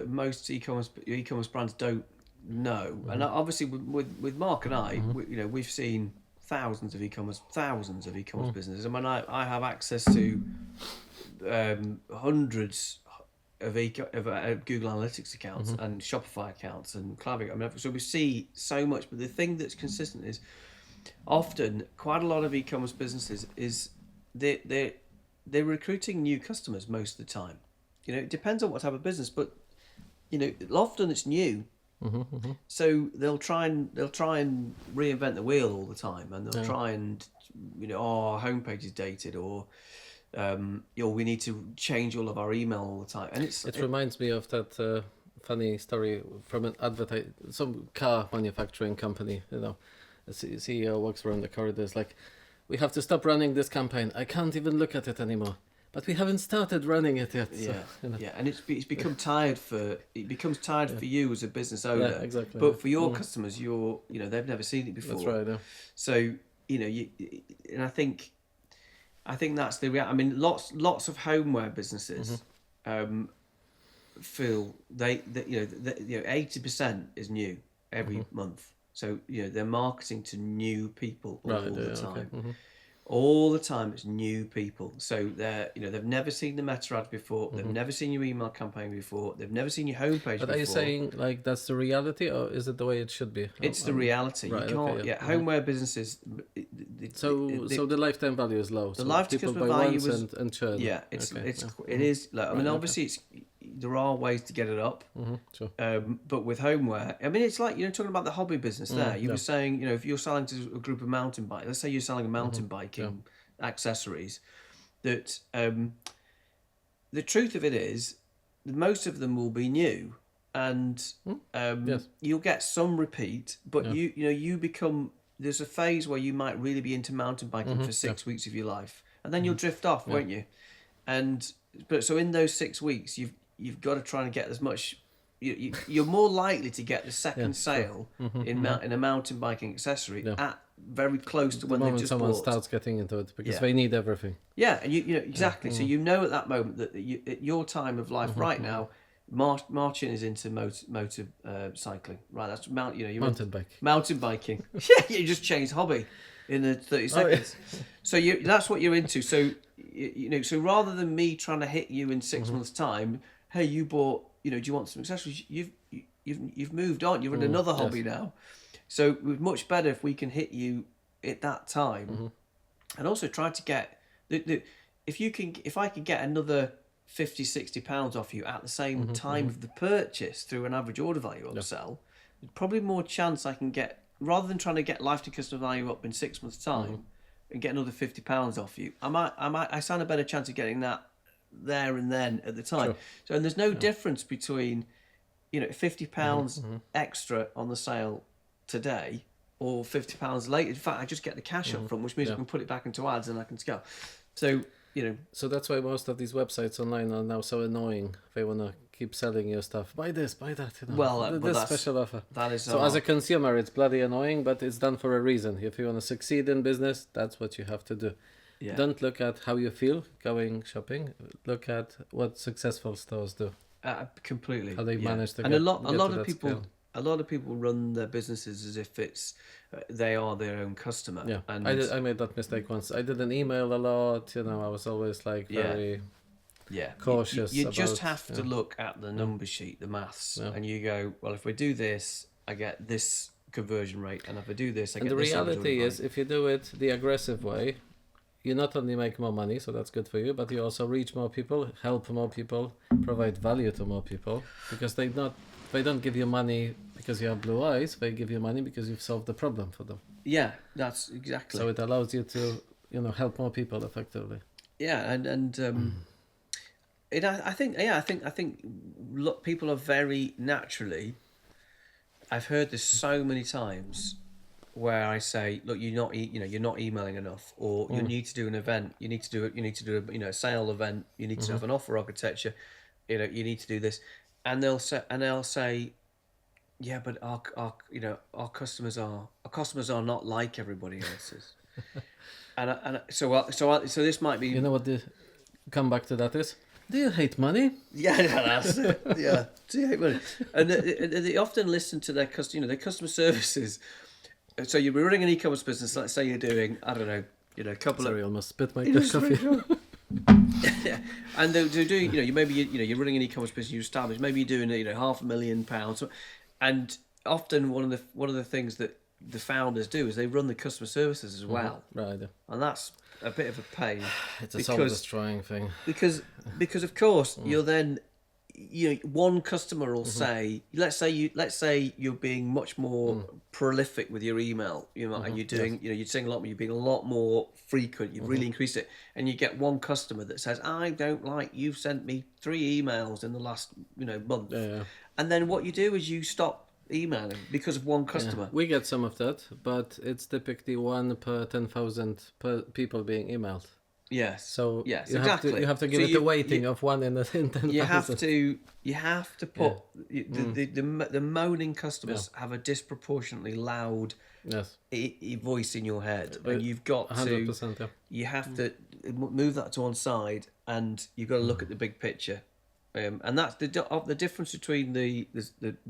most e-commerce brands don't know, and obviously with Mark and I, we've seen thousands of e-commerce businesses. I mean, I have access to hundreds of Google Analytics accounts and Shopify accounts and cloud. So we see so much, but the thing that's consistent is often quite a lot of e-commerce businesses is they're recruiting new customers most of the time. It depends on what type of business, but often it's new. So they'll try and reinvent the wheel all the time, and they'll try and our homepage is dated, or we need to change all of our email all the time. And it reminds me of that funny story from an some car manufacturing company. The CEO walks around the corridors like, "We have to stop running this campaign. I can't even look at it anymore. But we haven't started running it yet." And it's become tired for you as a business owner. Yeah, exactly. But for your customers, they've never seen it before. That's right. Yeah. So and I think that's the reality. I mean, lots of homeware businesses feel they 80% is new every month. So they're marketing to new people all the time. Okay. All the time, it's new people. So they've never seen the meta ad before. They've never seen your email campaign before. They've never seen your homepage before. But are you saying that's the reality, or is it the way it should be? It's the reality. Right, you can't. okay, Homeware businesses. So the lifetime value is low. The so lifetime people customer buy value once and churn. Yeah, it is. I mean, obviously, there are ways to get it up. Sure. But with homeware, I mean, it's like talking about the hobby business there. You were saying, if you're selling to a group of mountain bikers, let's say you're selling a mountain biking accessories, that the truth of it is most of them will be new, and you'll get some repeat, but you become, there's a phase where you might really be into mountain biking for 6 weeks of your life, and then you'll drift off, won't you? But so in those 6 weeks, you've got to try and get as much. You're more likely to get the second sale in a mountain biking accessory at very close to when they've just someone bought. starts getting into it, because they need everything. Yeah, and exactly. So at that moment that at your time of life right now, Martin is into motor cycling. Right, that's mountain biking. Yeah, you just changed hobby in the 30 seconds. So that's what you're into. So so rather than me trying to hit you in 6 months' time, hey, you bought. Do you want some accessories? You've moved on. You're in another hobby now. So it's much better if we can hit you at that time, and also try to get if I can get another £50-60 off you at the same time of the purchase through an average order value upsell, probably more chance I can get, rather than trying to get lifetime customer value up in 6 months' time and get another £50 off you. I stand a better chance of getting that there and then at the time. Sure. So, and there's no difference between £50 extra on the sale today, or £50 later. In fact, I just get the cash up front, which means I can put it back into ads and I can scale. So, So that's why most of these websites online are now so annoying. They want to keep selling you stuff. Buy this, buy that. Well, this special offer. That is so as a consumer, it's bloody annoying, but it's done for a reason. If you want to succeed in business, that's what you have to do. Yeah. Don't look at how you feel going shopping. Look at what successful stores do. Completely. How they manage to and get a lot to of that people. scale. A lot of people run their businesses as if it's they are their own customer. Yeah, and I made that mistake once. I didn't email a lot. I was always like very cautious. You just have to look at the number sheet, the maths, Yeah. and you go, well, if we do this, I get this conversion rate, and if I do this, I And get the this. reality is, if you do it the aggressive way, you not only make more money, so that's good for you, but you also reach more people, help more people, provide value to more people, because they don't give you money because you have blue eyes. They give you money because you've solved the problem for them. Yeah, that's exactly. So it allows you to, help more people effectively. Yeah, I think look, people are very naturally. I've heard this so many times, where I say, look, you're not emailing enough, or you need to do an event, you need to do a sale event, you need to have an offer architecture, you need to do this, and they'll say, yeah, but our customers are not like everybody else's, so this might be. You know what the comeback to that is? Do you hate money? Yeah, that's it. Yeah, do you hate money? And they often listen to their customer services. So you're running an e-commerce business. Let's say you're doing, I don't know, a couple Sorry, of. I almost spit my coffee. Yeah, and they're doing, you're running an e-commerce business. You establish, maybe you're doing, £500,000, and often one of the things that the founders do is they run the customer services as well, Right. and that's a bit of a pain. It's a soul-destroying thing. Because of course you're then. One customer will say, let's say you're being much more prolific with your email, and you're doing, you're saying a lot more, you're being a lot more frequent, you've really increased it, and you get one customer that says, I don't like, you've sent me 3 emails in the last, month. Yeah. And then what you do is you stop emailing because of one customer. We get some of that, but it's typically 1 per 10,000 people being emailed. Yes. So yes, you exactly. have to give it a weighting of 1 in 10,000. You have to put the moaning customers have a disproportionately loud voice in your head, and you've got 100%, to you have to move that to one side, and you've got to look at the big picture, and that's the difference between the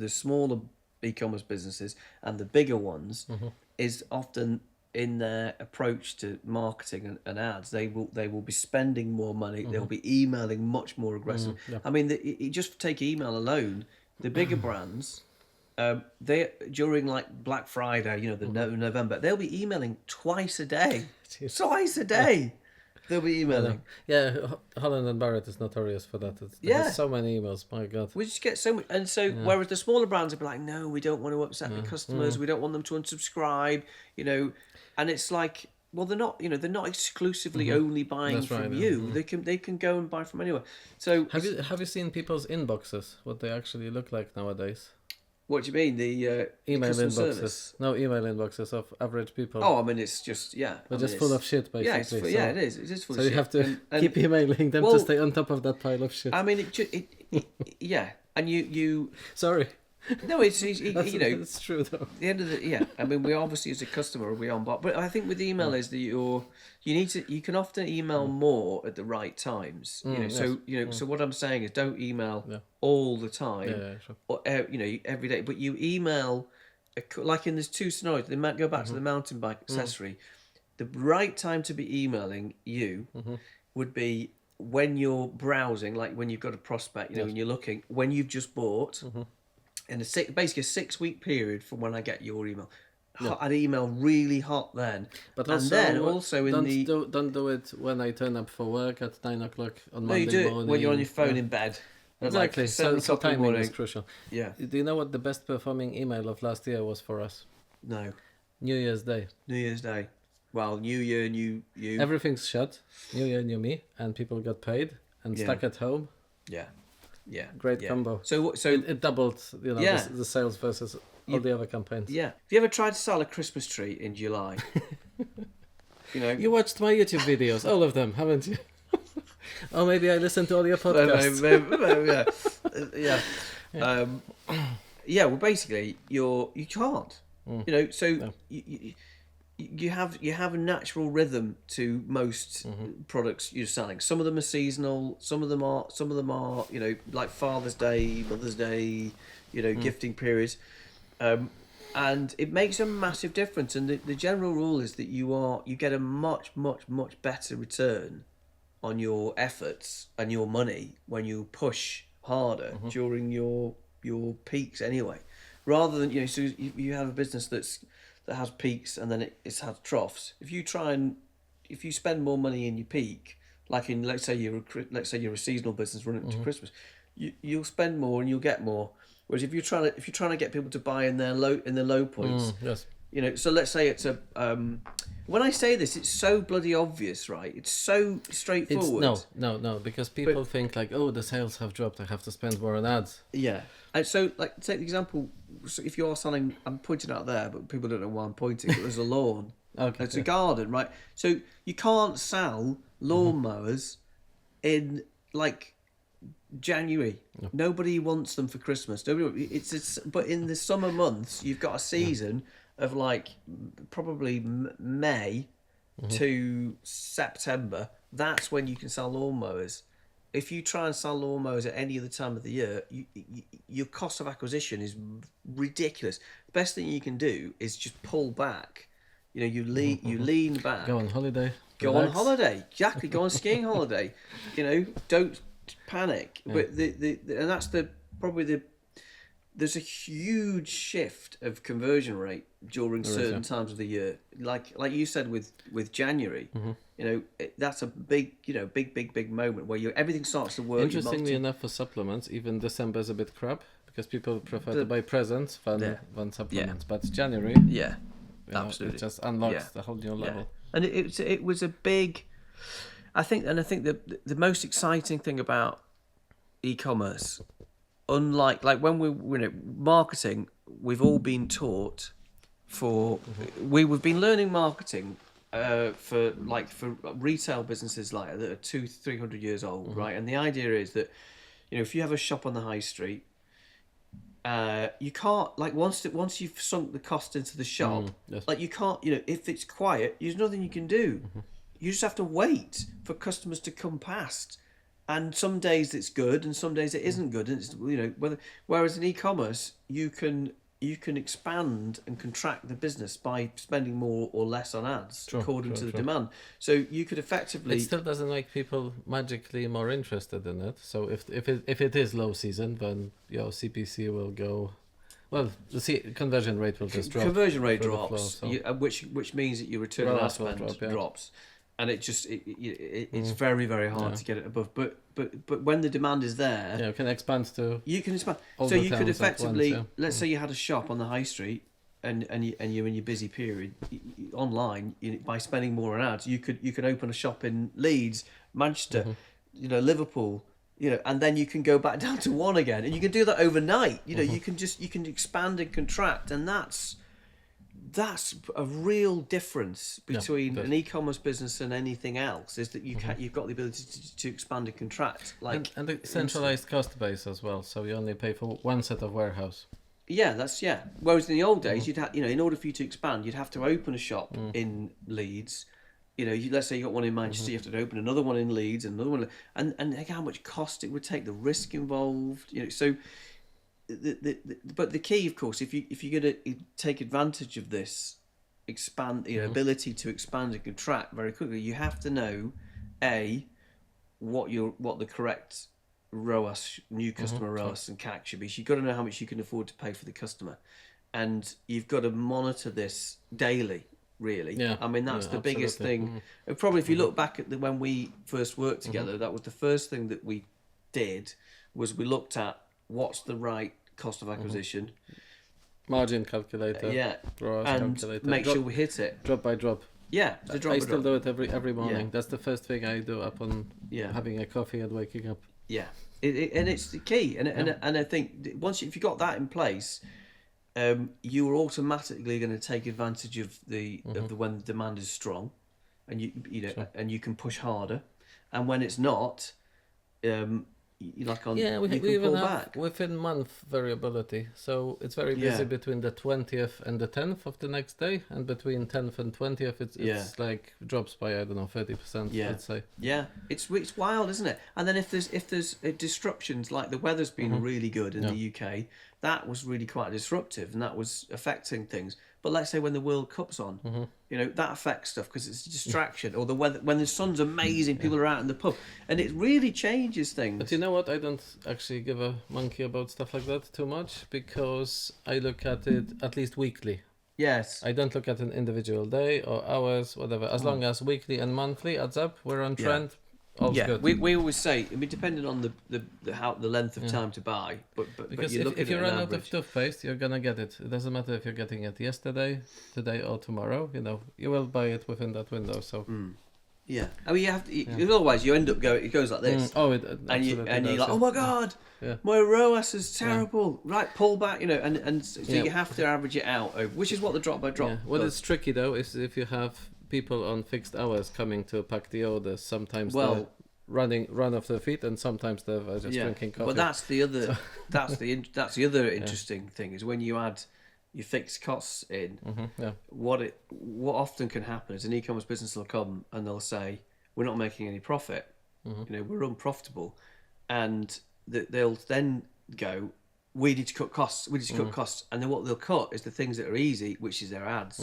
smaller e-commerce businesses and the bigger ones is often in their approach to marketing and ads. They will be spending more money. They'll be emailing much more aggressive. I mean, just take email alone. The bigger brands, they during like Black Friday, November, they'll be emailing twice a day. Twice a day, they'll be emailing. Yeah, Holland and Barrett is notorious for that. There's so many emails. My God, we just get so much. And so, whereas the smaller brands will be like, no, we don't want to upset the customers. We don't want them to unsubscribe. And it's like, well, they're not exclusively only buying from you. They can go and buy from anywhere. So have you seen people's inboxes? What they actually look like nowadays? What do you mean, the email inboxes? Service? No, email inboxes of average people. Oh, I mean, it's just They're just full of shit, basically. Yeah, it is. It is full of shit. So you have to keep emailing them to stay on top of that pile of shit. I mean, and you. Sorry. No, it's it's true though. At the end of I mean, we obviously as a customer we on board, but I think with email is that you can often email more at the right times. So what I'm saying is don't email all the time, sure. or every day, but you email like in there's 2 scenarios. They might go back to the mountain bike accessory. The right time to be emailing you would be when you're browsing, like when you've got a prospect, when you're looking, when you've just bought. In basically a 6-week period from when I get your email, I'd email really hot then. But also, and then also don't do it when I turn up for work at 9 o'clock on Monday morning. No, you do it when you're on your phone in bed. Exactly. So timing is crucial. Yeah. Do you know what the best performing email of last year was for us? No. New Year's Day. New Year's Day. Well, New Year, new you. Everything's shut. New Year, new me, and people got paid and stuck at home. Yeah. Yeah. Great yeah. combo. So It doubled, Yeah. the sales versus all the other campaigns. yeah. Have you ever tried to sell a Christmas tree in July? You watched my YouTube videos, all of them, haven't you? Or maybe I listened to all your podcasts. Yeah. Yeah. Well, basically, you can't. So No. you have a natural rhythm to most products you're selling. Some of them are seasonal. Some of them are. Like Father's Day, Mother's Day. Gifting periods. And it makes a massive difference. And the general rule is that you get a much, much, much better return on your efforts and your money when you push harder during your peaks anyway, rather than so you have a business that has peaks and then it has troughs. If you spend more money in your peak, like in let's say you're a seasonal business running into Christmas, you'll spend more and you'll get more. Whereas if you're trying to get people to buy in their low points, Yes. so let's say it's a when I say this, it's so bloody obvious, right? It's so straightforward. No, because people think like, oh, the sales have dropped, I have to spend more on ads. Yeah. And so, like, take the example, so if you're selling, I'm pointing out there, but people don't know why I'm pointing, but there's a lawn. Okay. It's a garden, right? So you can't sell lawnmowers in, like, January. No. Nobody wants them for Christmas. But in the summer months, you've got a season of like probably May to September. That's when you can sell lawnmowers. If you try and sell lawnmowers at any other time of the year, your cost of acquisition is ridiculous. The best thing you can do is just pull back. You lean back. Go on holiday. Go on holiday. Exactly. Go on skiing holiday. Don't panic. Yeah. But and that's there's a huge shift of conversion rate during certain times of the year. Like you said with January, that's a big moment where everything starts to work. Interestingly enough, for supplements, even December's a bit crap because people prefer to buy presents than supplements. But January, absolutely, it just unlocks the whole new level. And it was a big. I think the most exciting thing about e-commerce, unlike like when we're marketing, we've all been taught we've been learning marketing for retail businesses like that are 200-300 years old, right? And the idea is that if you have a shop on the high street, you can't once you've sunk the cost into the shop, you can't if it's quiet, there's nothing you can do. You just have to wait for customers to come past. And some days it's good, and some days it isn't good. And it's whereas in e-commerce you can expand and contract the business by spending more or less on ads according to the demand. So you could effectively. It still doesn't make people magically more interested in it. So if it is low season, then your CPC will go. Well, the conversion rate will just drop. Conversion rate drops, which means that your return on ad spend drops. And it's very, very hard to get it above. But when the demand is there, you can expand to. You can expand. So you could effectively, let's say you had a shop on the high street, and you're in your busy period online. By spending more on ads, you could open a shop in Leeds, Manchester, Liverpool, and then you can go back down to one again, and you can do that overnight. You can expand and contract, and that's a real difference between an e-commerce business and anything else, is that you've got the ability to expand and contract, and the centralized cost base as well. So you only pay for one set of warehouse. Whereas in the old days, you'd have in order for you to expand, you'd have to open a shop in Leeds. Let's say you got one in Manchester, you have to open another one in Leeds, and another one, and think how much cost it would take, the risk involved. So. But the key, of course, if you're going to take advantage of this ability to expand and contract very quickly, you have to know what the correct ROAS, new customer ROAS and CAC should be. So you've got to know how much you can afford to pay for the customer, and you've got to monitor this daily. Really, I mean that's the biggest thing. And probably if you look back at when we first worked together, that was the first thing that we did. Was we looked at what's the right cost of acquisition, margin calculator, ROAS and calculator. Make sure we hit it drop by drop. I still do it every morning. That's the first thing I do upon having a coffee and waking up. and it's the key. And I think if you got that in place, you are automatically going to take advantage of the when the demand is strong, and and you can push harder, and when it's not, we even have within month variability. So it's very busy between the 20th and the 10th of the next day, and between 10th and 20th, it's like drops by 30%. Let's say. Yeah, it's wild, isn't it? And then if there's disruptions, like the weather's been really good in the UK, that was really quite disruptive, and that was affecting things. But let's say when the World Cup's on, that affects stuff because it's a distraction. Or the weather, when the sun's amazing, people are out in the pub, and it really changes things. But you know what? I don't actually give a monkey about stuff like that too much, because I look at it at least weekly. Yes. I don't look at an individual day or hours, whatever. As long as weekly and monthly adds up, we're on trend. All's good. We always say, depending on the length of time to buy, but because if you run out of toothpaste, you're gonna get it. It doesn't matter if you're getting it yesterday, today, or tomorrow. You will buy it within that window. So. Yeah, you have to. Otherwise, you end up going. It goes like this. And you're like, oh my god, my ROAS is terrible. Right, pull back. And so you have to average it out, which is what the drop by drop. What is tricky though is if you have people on fixed hours coming to pack the orders. Sometimes they're run off their feet, and sometimes they're just drinking coffee. But that's the other. that's the other interesting thing is when you add your fixed costs in. What often can happen is an e-commerce business will come and they'll say, we're not making any profit. We're unprofitable, and they'll then go, we need to cut costs. And then what they'll cut is the things that are easy, which is their ads.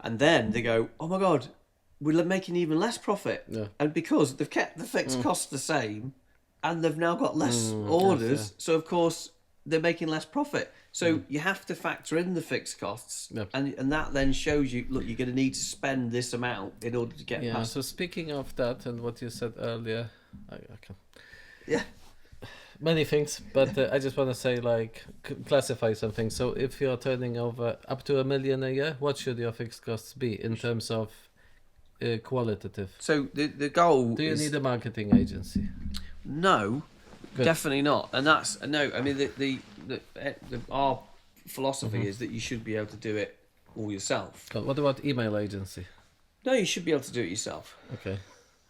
And then they go, oh my god, we're making even less profit. And because they've kept the fixed costs the same, and they've now got less orders, so of course they're making less profit. So you have to factor in the fixed costs, and that then shows you, look, you're going to need to spend this amount in order to get past. So speaking of that and what you said earlier, I can... many things, but I just want to say, classify something. So if you're turning over up to $1 million a year, what should your fixed costs be in terms of qualitative? So the goal Do you need a marketing agency? No. Good. Definitely not, and that's no. Our philosophy is that you should be able to do it all yourself. What about email agency? No, you should be able to do it yourself. Okay.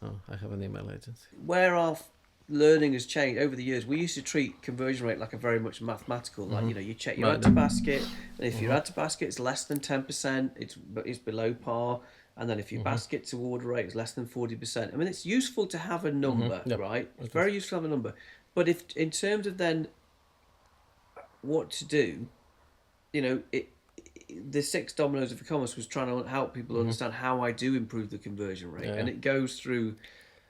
I have an email agency. Where our learning has changed over the years, we used to treat conversion rate like a very much mathematical. Like you check your add to basket, and if your add to basket is less than 10%, it's below par. And then if your basket to order rate is less than 40%, it's useful to have a number, right? It's very useful to have a number. But if in terms of then what to do, the 6 dominoes of e-commerce was trying to help people understand how I do improve the conversion rate, and it goes through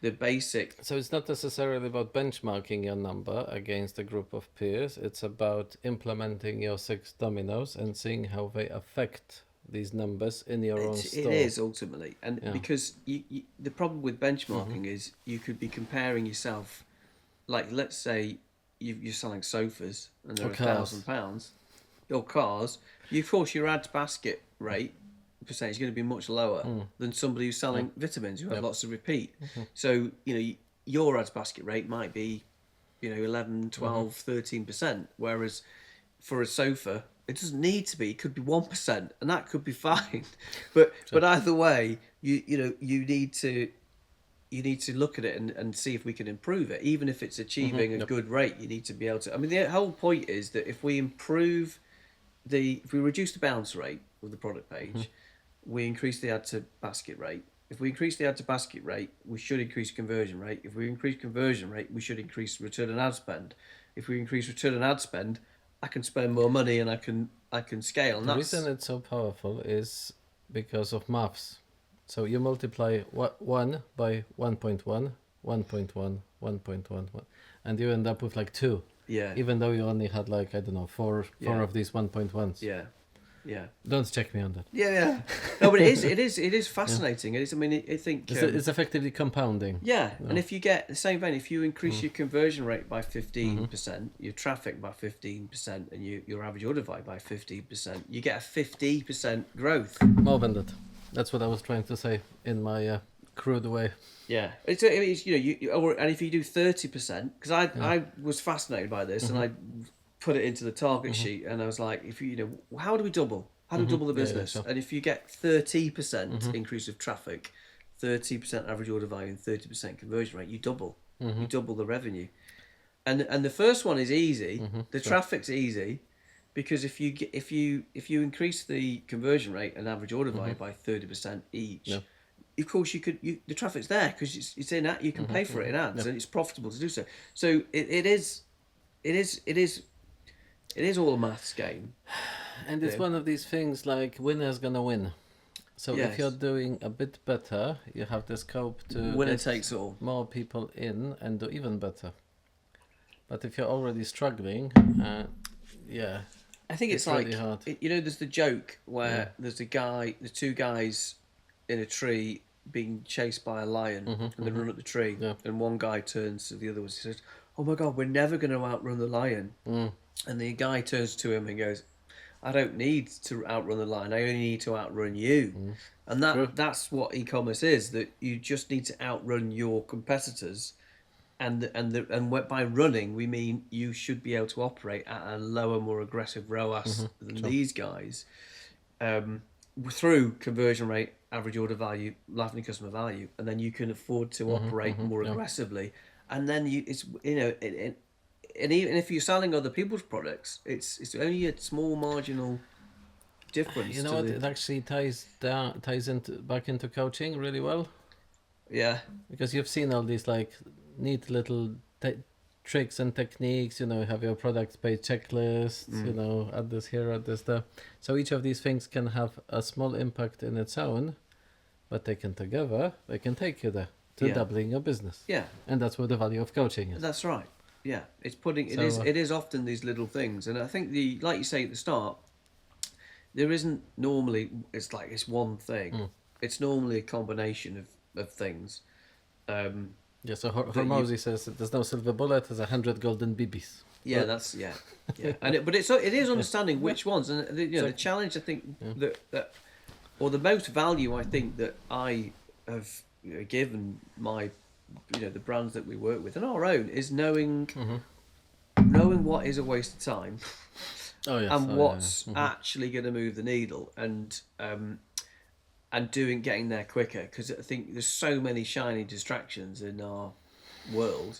the basic. So it's not necessarily about benchmarking your number against a group of peers. It's about implementing your 6 dominoes and seeing how they affect these numbers in your own store. It is ultimately, and because the problem with benchmarking is you could be comparing yourself. Like, let's say you're selling sofas and they're £1,000, or cars. Of course, your add to basket rate percentage is going to be much lower than somebody who's selling vitamins who have lots of repeat. So, your add to basket rate might be, 11, 12, 13%. Whereas for a sofa, it doesn't need to be. It could be 1%, and that could be fine. But either way, you need to look at it and see if we can improve it. Even if it's achieving a good rate, you need to be able to. The whole point is that if we reduce the bounce rate of the product page, we increase the add to basket rate. If we increase the add to basket rate, we should increase conversion rate. If we increase conversion rate, we should increase return on ad spend. If we increase return on ad spend, I can spend more money and I can scale. And the reason it's so powerful is because of maths. So you multiply 1 by 1.1, 1.1, 1.1, and you end up with 2. Yeah. Even though you only had 4 of these 1.1s. Yeah. Yeah. Don't check me on that. Yeah. No, but it is fascinating. It is. I think it's effectively compounding. Yeah. And if you get the same vein, if you increase your conversion rate by 15%, your traffic by 15%, and your average order value by 15%, you get a 50% growth. More than that. That's what I was trying to say in my crude way. Yeah, it's and if you do 30%, because I was fascinated by this, and I put it into the target sheet, and I was like, if how do we double? How do we double the business? sure. And if you get 30% increase of traffic, 30% average order value, and 30% conversion rate, you double. You double the revenue. And the first one is easy. The traffic's easy, because if you increase the conversion rate and average order value by 30% each. Of course, the traffic's there because it's in ad. You can pay for it in ads, and it's profitable to do so. So it is all a maths game. And it's one of these things like winner's gonna win. So if you're doing a bit better, you have the scope to winner takes all. More people in and do even better. But if you're already struggling, I think it's really like hard. There's the joke where there's the two guys in a tree being chased by a lion, and they run up the tree, and one guy turns to the other one and says, "Oh my God, we're never going to outrun the lion." And the guy turns to him and goes, "I don't need to outrun the lion. I only need to outrun you." And that's what e-commerce is. That you just need to outrun your competitors, and by running we mean you should be able to operate at a lower, more aggressive ROAS than these guys, through conversion rate, average order value, lifetime customer value, and then you can afford to operate more aggressively. And then and even if you're selling other people's products, it's only a small marginal difference. You know what? It actually ties back into coaching really well. Yeah. Because you've seen all these like neat little tricks and techniques. You have your product page checklists. Add this here, add this there. So each of these things can have a small impact in its own, but taken together, they can take you there to doubling your business. Yeah. And that's where the value of coaching is. That's right. Yeah, it is often these little things, and I think like you say at the start, there isn't normally. It's like it's one thing. It's normally a combination of things. So Hormozy says that there's no silver bullet. There's 100 golden BBs. Yeah, that's yeah. And it is understanding which ones, and the challenge I think that or the most value I think that I have given my the brands that we work with and our own is knowing what is a waste of time and what's actually going to move the needle, and getting there quicker, because I think there's so many shiny distractions in our world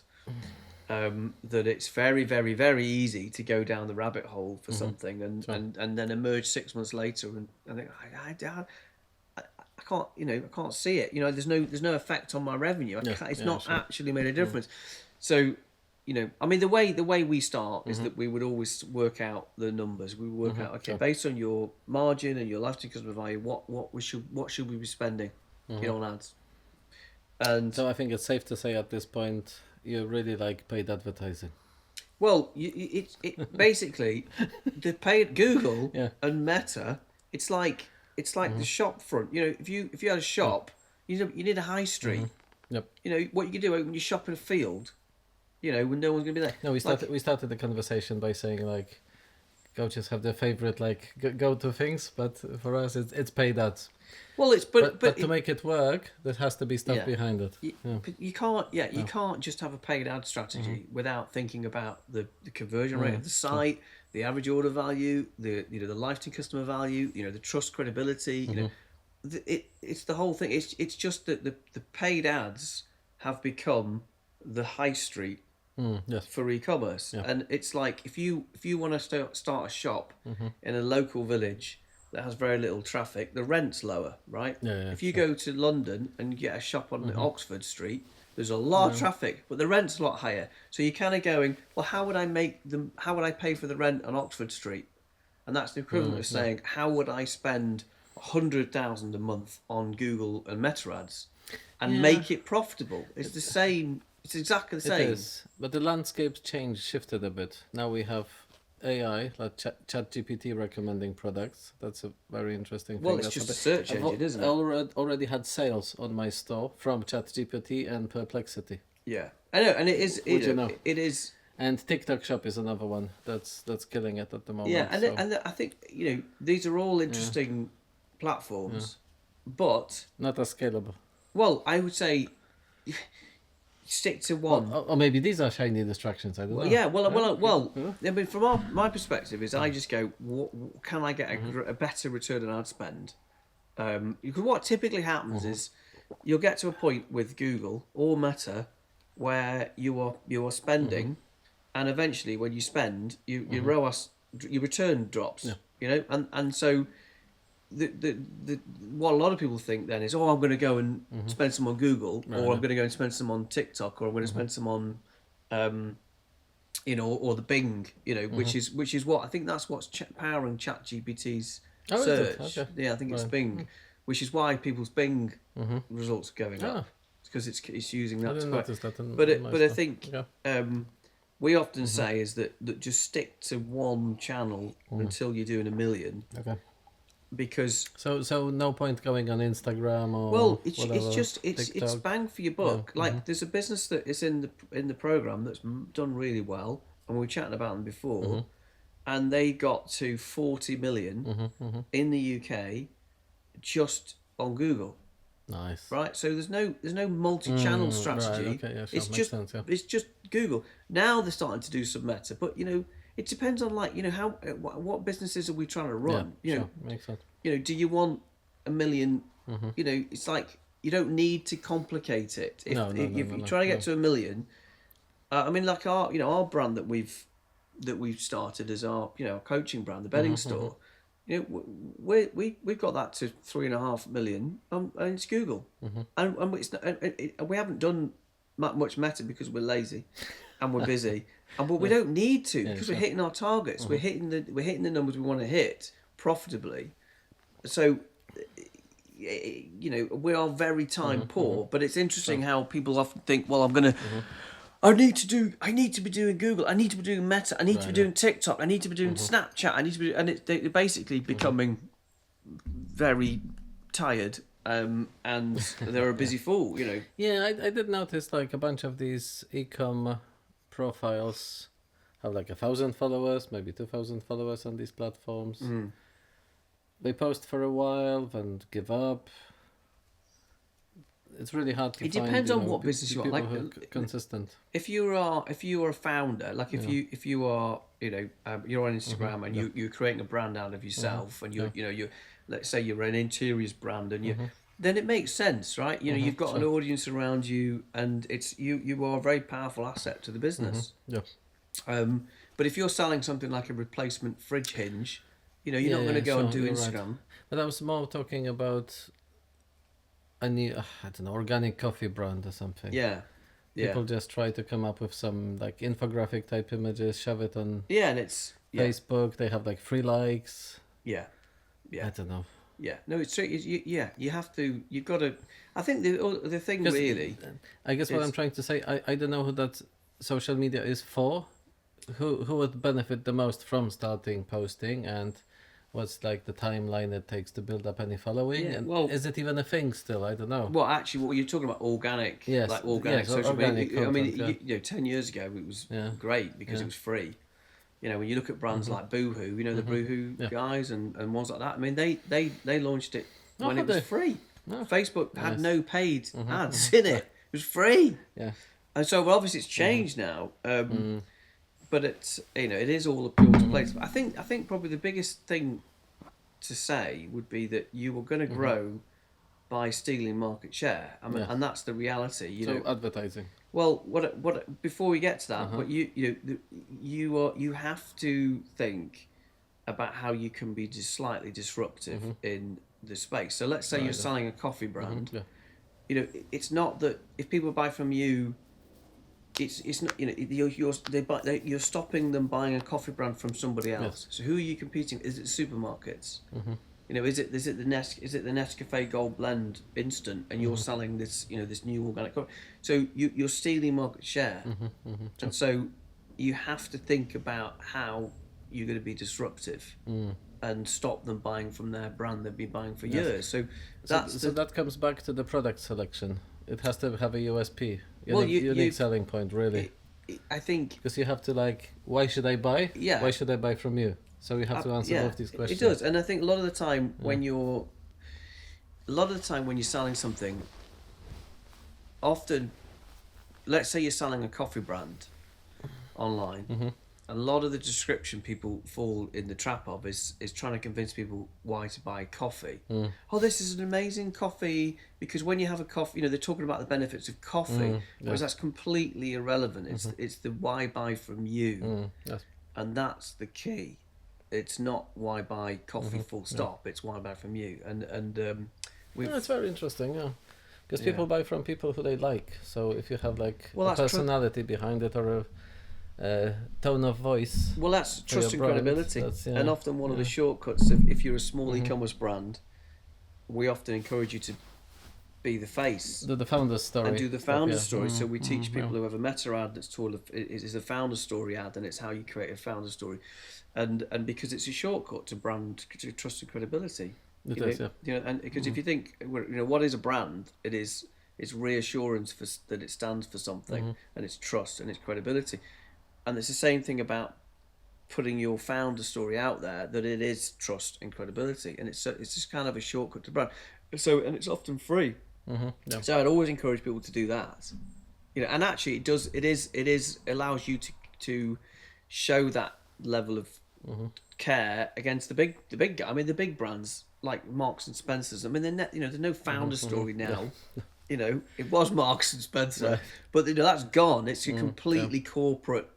that it's very, very, very easy to go down the rabbit hole for something and then emerge 6 months later and think I can't see it. There's no effect on my revenue. It's not actually made a difference. So, the way we start is that we would always work out the numbers. We would work out, based on your margin and your lifetime customer value, what should we be spending on ads? And so I think it's safe to say at this point you really like paid advertising. Well, it basically the paid Google and Meta. It's like the shop front. If you had a shop, you need a high street. Yep. What you can do when you shop in a field, when no one's gonna be there. No, we started the conversation by saying like coaches have their favorite like go to things, but for us it's paid ads. Well, but to make it work, there has to be stuff behind it. But you can't just have a paid ad strategy without thinking about the conversion rate of the site, the average order value, the lifetime customer value, the trust credibility. It's the whole thing. It's just that the paid ads have become the high street for e-commerce, and it's like if you want to start a shop in a local village that has very little traffic, the rent's lower, right? If you go to London and you get a shop on Oxford Street, there's a lot of traffic, but the rent's a lot higher. So you're kind of going, well, how would I pay for the rent on Oxford Street? And that's the equivalent of saying, how would I spend 100,000 a month on Google and Meta ads and make it profitable? It's the same. It's exactly the same. It is, but the landscape's shifted a bit. Now we have AI, like ChatGPT recommending products. That's a very interesting thing. Well, it's just a search engine, isn't it? I already had sales on my store from ChatGPT and Perplexity. Yeah, I know, and it is. It is. And TikTok Shop is another one that's killing it at the moment. Yeah, and I think these are all interesting platforms, but not as scalable. Well, I would say stick to one. Or maybe these are shiny distractions. I don't know. Yeah, well. I mean, from my perspective, is I just go, can I get a better return on ad spend? Because what typically happens is you'll get to a point with Google or Meta where you are spending, and eventually when you spend, your ROAS, your return drops. Yeah. You know, and so the what a lot of people think then is, I'm going to go and spend some on Google, or I'm going to go and spend some on TikTok, or I'm going to spend some on, or the Bing, which is what I think that's what's powering ChatGPT's search. Okay. Yeah, I think it's Bing, which is why people's Bing results are going up, because it's using that. I didn't notice that. But I think we often say is that just stick to one channel until you're doing 1 million. Okay. Because so no point going on Instagram or it's bang for your buck. Like there's a business that is in the program that's done really well, and we were chatting about them before, and they got to 40 million in the UK just on Google. Nice. Right, so there's no multi-channel strategy. Right, okay, yeah, sure. It's Makes just sense, yeah. it's just Google. Now they're starting to do some Meta, but it depends on how what businesses are we trying to run. Sure. Makes sense. Do you want 1 million? It's like you don't need to complicate it. If you're trying to get to 1 million, I mean, like our brand that we've started as our coaching brand, the bedding store. We've got that to 3.5 million, and it's Google, and it's not, we haven't done much Meta because we're lazy, and we're busy, but we don't need to because we're hitting our targets. We're hitting the numbers we want to hit profitably. So, we are very time poor, but it's interesting how people often think, well, I'm gonna. I need to be doing Google. I need to be doing Meta. I need to be doing TikTok. I need to be doing Snapchat. I need to be, and they're basically becoming very tired, and they're a busy fool. Yeah, I did notice like a bunch of these ecom profiles have like 1,000 followers, maybe 2,000 followers on these platforms. They post for a while, then give up. It's really hard to find. It depends on what business you are. Like consistent. If you are a founder, like if you are you're on Instagram and you're creating a brand out of yourself, and you let's say you're an interiors brand, and then it makes sense, right? You've got an audience around you, and it's you are a very powerful asset to the business. But if you're selling something like a replacement fridge hinge, you're not going to go and do Instagram. Right. But I was more talking about any organic coffee brand or something. People just try to come up with some like infographic type images, shove it on and it's Facebook. They have like 3 likes. I don't know. No, it's true. You have to. You've got to. I think the thing really. I guess what I'm trying to say. I don't know who that social media is for. Who would benefit the most from starting posting, and what's like the timeline it takes to build up any following? And is it even a thing still? I don't know. Well, actually, what you're talking about, organic, social media. I mean, 10 years ago it was great because it was free. When you look at brands like Boohoo, the Boohoo guys and ones like that. I mean, they launched it when it was free. No. Facebook had no paid ads in it. It was free. And so obviously it's changed now. But it's it is all appeal to place. I think probably the biggest thing to say would be that you are going to grow by stealing market share. I mean, and that's the reality. So advertising. Well, what before we get to that, but you have to think about how you can be just slightly disruptive in the space. So let's say you're selling a coffee brand. It's not that if people buy from you. It's not you're stopping them buying a coffee brand from somebody else. So who are you competing? Is it supermarkets? Is it the Nescafe Gold Blend instant, and you're selling this this new organic coffee? So you're stealing market share, and so you have to think about how you're going to be disruptive and stop them buying from their brand they've been buying for years. So that comes back to the product selection. It has to have a USP. Unique selling point, really. I think because you have to why should I buy? Why should I buy from you? So you have to answer both these questions. It does, and I think a lot of the time when you're selling something, often, let's say you're selling a coffee brand online, a lot of the description people fall in the trap of is trying to convince people why to buy coffee. Oh, this is an amazing coffee, because when you have a coffee, they're talking about the benefits of coffee, whereas that's completely irrelevant. It's the why buy from you, Yes. and that's the key. It's not why buy coffee full stop. It's why buy from you, and It's very interesting, yeah. Because people buy from people who they like. So if you have like a that's personality behind it, or a tone of voice. Well, that's for trust your and brand, credibility, and often one of the shortcuts if you're a small e-commerce brand, we often encourage you to be the face, Do the founder's story. and do the founder's story. So we teach people who have a meta ad that's is a founder story ad, and it's how you create a founder story, and because it's a shortcut to brand, to trust and credibility. And because if you think, what is a brand? It's reassurance that it stands for something, and it's trust and it's credibility, and it's the same thing about putting your founder story out there, that it is trust and credibility, and it's just kind of a shortcut to brand. And it's often free. So I'd always encourage people to do that. And actually it allows you to show that level of care against the big guy. I mean, the big brands like Marks and Spencer's. I mean, there's no founder story now. It was Marks and Spencer, but that's gone. It's a completely corporate,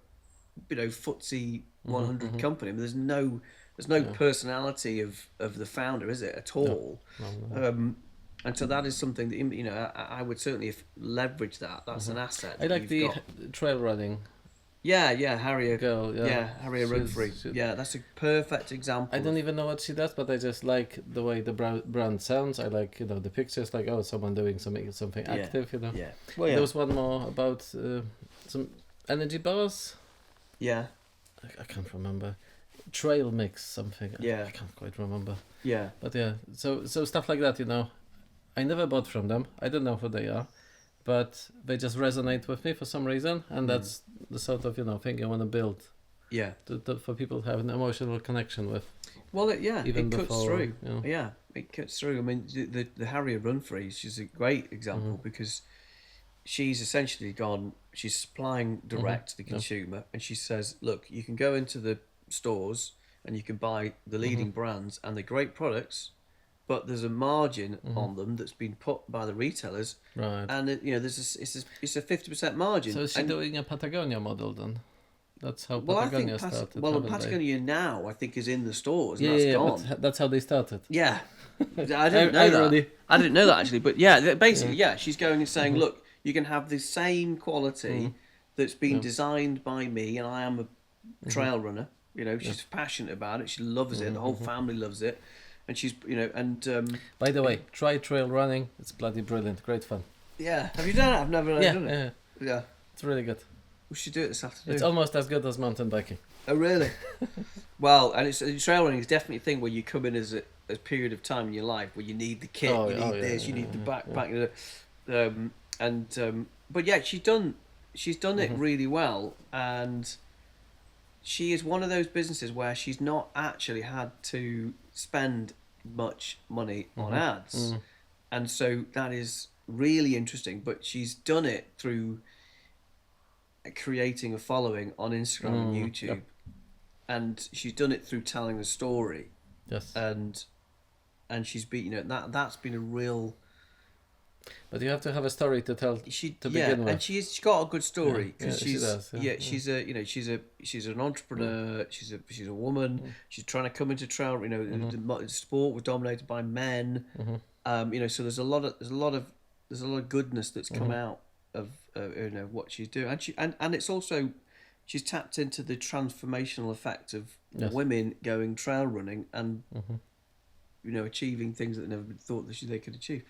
FTSE 100 company. I mean, there's no personality of the founder, is it, at all? No. And so that is something that I would certainly leverage that. That's an asset. I like the trail running. Yeah, Harrier girl. Harrier Runfrey. Yeah, that's a perfect example. I don't even know what she does, but I just like the way the brand sounds. I like the pictures, like someone doing something active. Yeah. Well, there was one more about some energy bars. Yeah. I can't remember. Trail mix something. Yeah. I can't quite remember. Yeah. But yeah, so stuff like that. I never bought from them. I don't know who they are, but they just resonate with me for some reason, and that's the sort of thing I want to build. Yeah. For people to have an emotional connection with. Well, it cuts through. Yeah, it cuts through. I mean, the Harrier Runfrey, she's a great example because she's essentially she's supplying direct to the consumer, and she says, look, you can go into the stores and you can buy the leading brands and the great products, but there's a margin on them that's been put by the retailers, right? And it's a 50% margin. So is she doing a Patagonia model then? That's how Patagonia started. Well, Patagonia now I think is in the stores. And that's gone. But that's how they started. Yeah, I didn't know that. I didn't know that actually, but basically, she's going and saying, look, you can have the same quality that's been designed by me, and I am a trail runner. She's passionate about it. She loves it. The whole family loves it. And she's, by the way, try trail running. It's bloody brilliant. Great fun. Yeah. Have you done it? I've never done it. Yeah. It's really good. We should do it this afternoon. It's almost as good as mountain biking. Oh, really? Well, and trail running is definitely a thing where you come in as a period of time in your life where you need the kit, you need the backpack. But yeah, she's done it really well, and she is one of those businesses where she's not actually had to spend much money on ads, and so that is really interesting. But she's done it through creating a following on Instagram and YouTube, and she's done it through telling a story. Yes, and she's been that's been a real. But you have to have a story to tell to begin with. And she's got a good story because she does. She's an entrepreneur. She's a woman. She's trying to come into trail. The sport was dominated by men. So there's a lot of goodness that's come out of what she's doing, and it's also she's tapped into the transformational effect of women going trail running and. Achieving things that never been thought that they could achieve.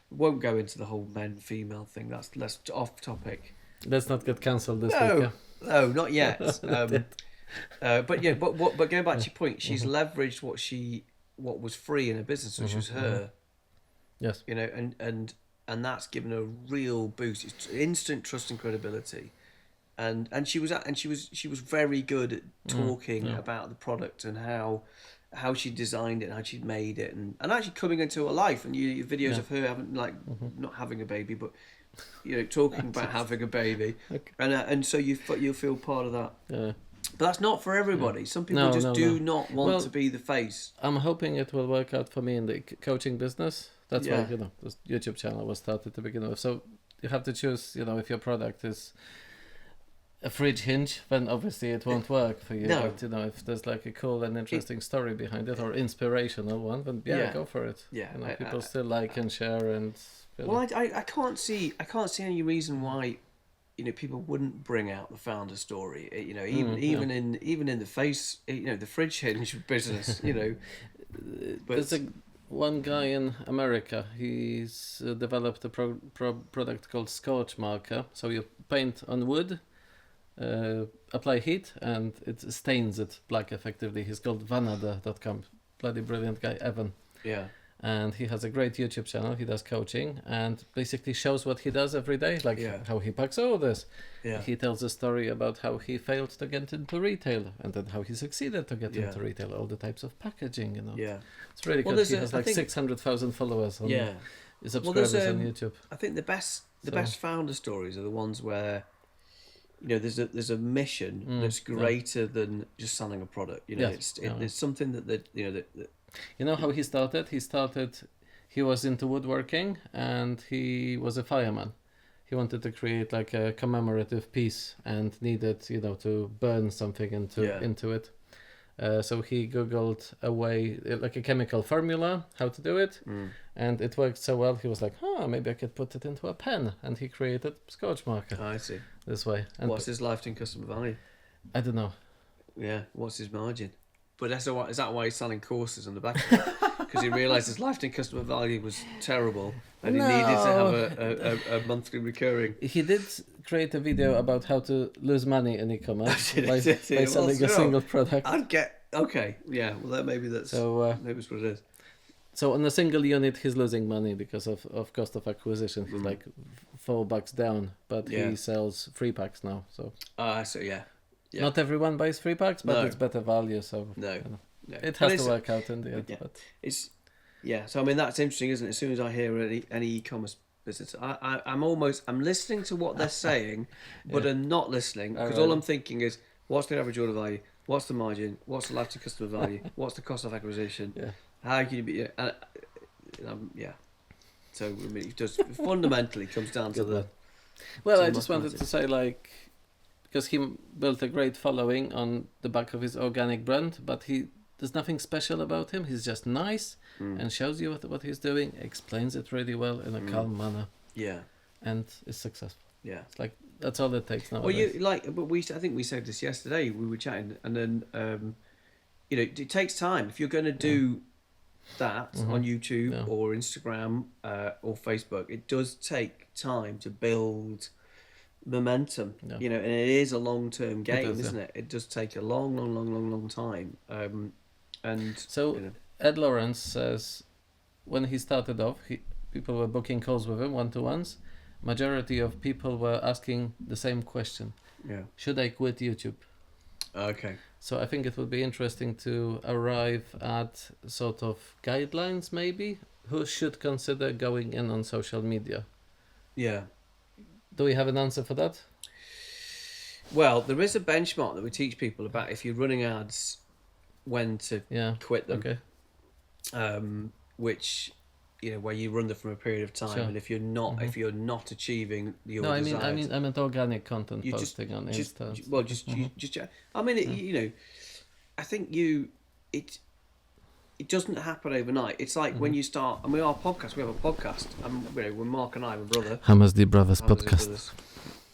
Won't go into the whole men-female thing. That's less off topic. Let's not get cancelled this week. No, not yet. But going back to your point, she's leveraged what was free in her business, which was her. Yes. And that's given her a real boost. It's instant trust and credibility. And she was very good at talking about the product and how. how she designed it, how she'd made it, and actually coming into her life, and your videos of her having not having a baby, but talking about having a baby, Okay. and so you feel part of that. Yeah. But that's not for everybody. Some people do not want to be the face. I'm hoping it will work out for me in the coaching business. That's why this YouTube channel was started to begin with. So you have to choose. If your product is a fridge hinge, then obviously it won't work for you. No. But if there's like a cool and interesting story behind it, or inspirational one, then go for it. Yeah, people still like and share and. Well, I can't see any reason why, people wouldn't bring out the founder story. Even in the face, the fridge hinge business. But there's one guy in America. He's developed a product called Scorch Marker. So you paint on wood. Apply heat and it stains it black effectively. He's called vanada.com. Bloody brilliant guy, Evan. Yeah. And he has a great YouTube channel. He does coaching and basically shows what he does every day, like how he packs all this. Yeah. He tells a story about how he failed to get into retail and then how he succeeded to get into retail, all the types of packaging, Yeah. It's really good. He has 600,000 followers on subscribers on YouTube. I think the best founder stories are the ones where there's a mission that's greater than just selling a product. It's something that how he started? He was into woodworking and he was a fireman. He wanted to create like a commemorative piece and needed, to burn something into it. So he Googled a way, like a chemical formula, how to do it. And it worked so well, he was like, maybe I could put it into a pen. And he created Scorch Marker. I see. This way. And what's his lifetime customer value? I don't know. Yeah, what's his margin? But is that why he's selling courses on the back of it? Because he realised his lifetime customer value was terrible and he needed to have a monthly recurring. He did create a video about how to lose money in e-commerce by selling a single product. Maybe that's what it is. So on a single unit he's losing money because of cost of acquisition. He's like $4 down, but he sells 3 packs now. So Yeah. Not everyone buys 3 packs, but it's better value. So it has to work out in the end. But it's So I mean that's interesting, isn't it? As soon as I hear any e-commerce business, I'm listening to what they're saying, but I'm not listening because all I'm thinking is what's the average order value, what's the margin, what's the lifetime customer value, what's the cost of acquisition, how can you be So I mean, it just fundamentally comes down to the. Well, I just wanted to say because he built a great following on the back of his organic brand, but there's nothing special about him. He's just nice and shows you what he's doing, explains it really well in a calm manner. Yeah. And is successful. Yeah. It's like that's all it takes now. Well, I think we said this yesterday. We were chatting, and then it takes time if you're going to do that on YouTube or Instagram or Facebook. It does take time to build momentum, and it is a long-term game, isn't it? It does take a long time. And so Ed Lawrence says when he started off, people were booking calls with him, one-to-ones. Majority of people were asking the same question. Yeah. Should I quit YouTube? Okay. So I think it would be interesting to arrive at sort of guidelines, maybe. Who should consider going in on social media? Yeah. Do we have an answer for that? Well, there is a benchmark that we teach people about if you're running ads, when to quit them. Okay. Which, where you run them from a period of time, and if you're not achieving your desired. I meant organic content posting on Insta. I think it doesn't happen overnight. It's like when you start, and we have a podcast, when Mark and I, my brother. Hammersley Brothers podcast.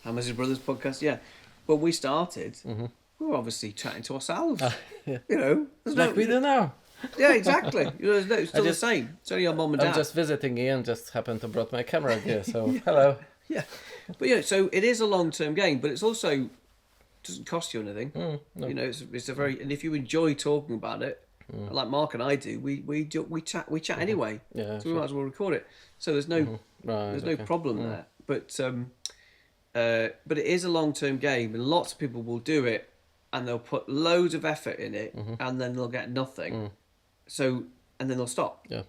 Hammersley Brothers podcast, yeah. When we started, we were obviously chatting to ourselves. Like we do now. Yeah, exactly. It's still the same. It's only our mum and dad. I'm just visiting Ian, just happened to brought my camera here, so hello. Yeah. But so it is a long-term game, but it's also doesn't cost you anything. No. It's a very, and if you enjoy talking about it, like Mark and I do, we chat anyway. Yeah, so we might as well record it. So there's no no problem there. But it is a long-term game, and lots of people will do it, and they'll put loads of effort in it, and then they'll get nothing, So, and then they'll stop. Yeah.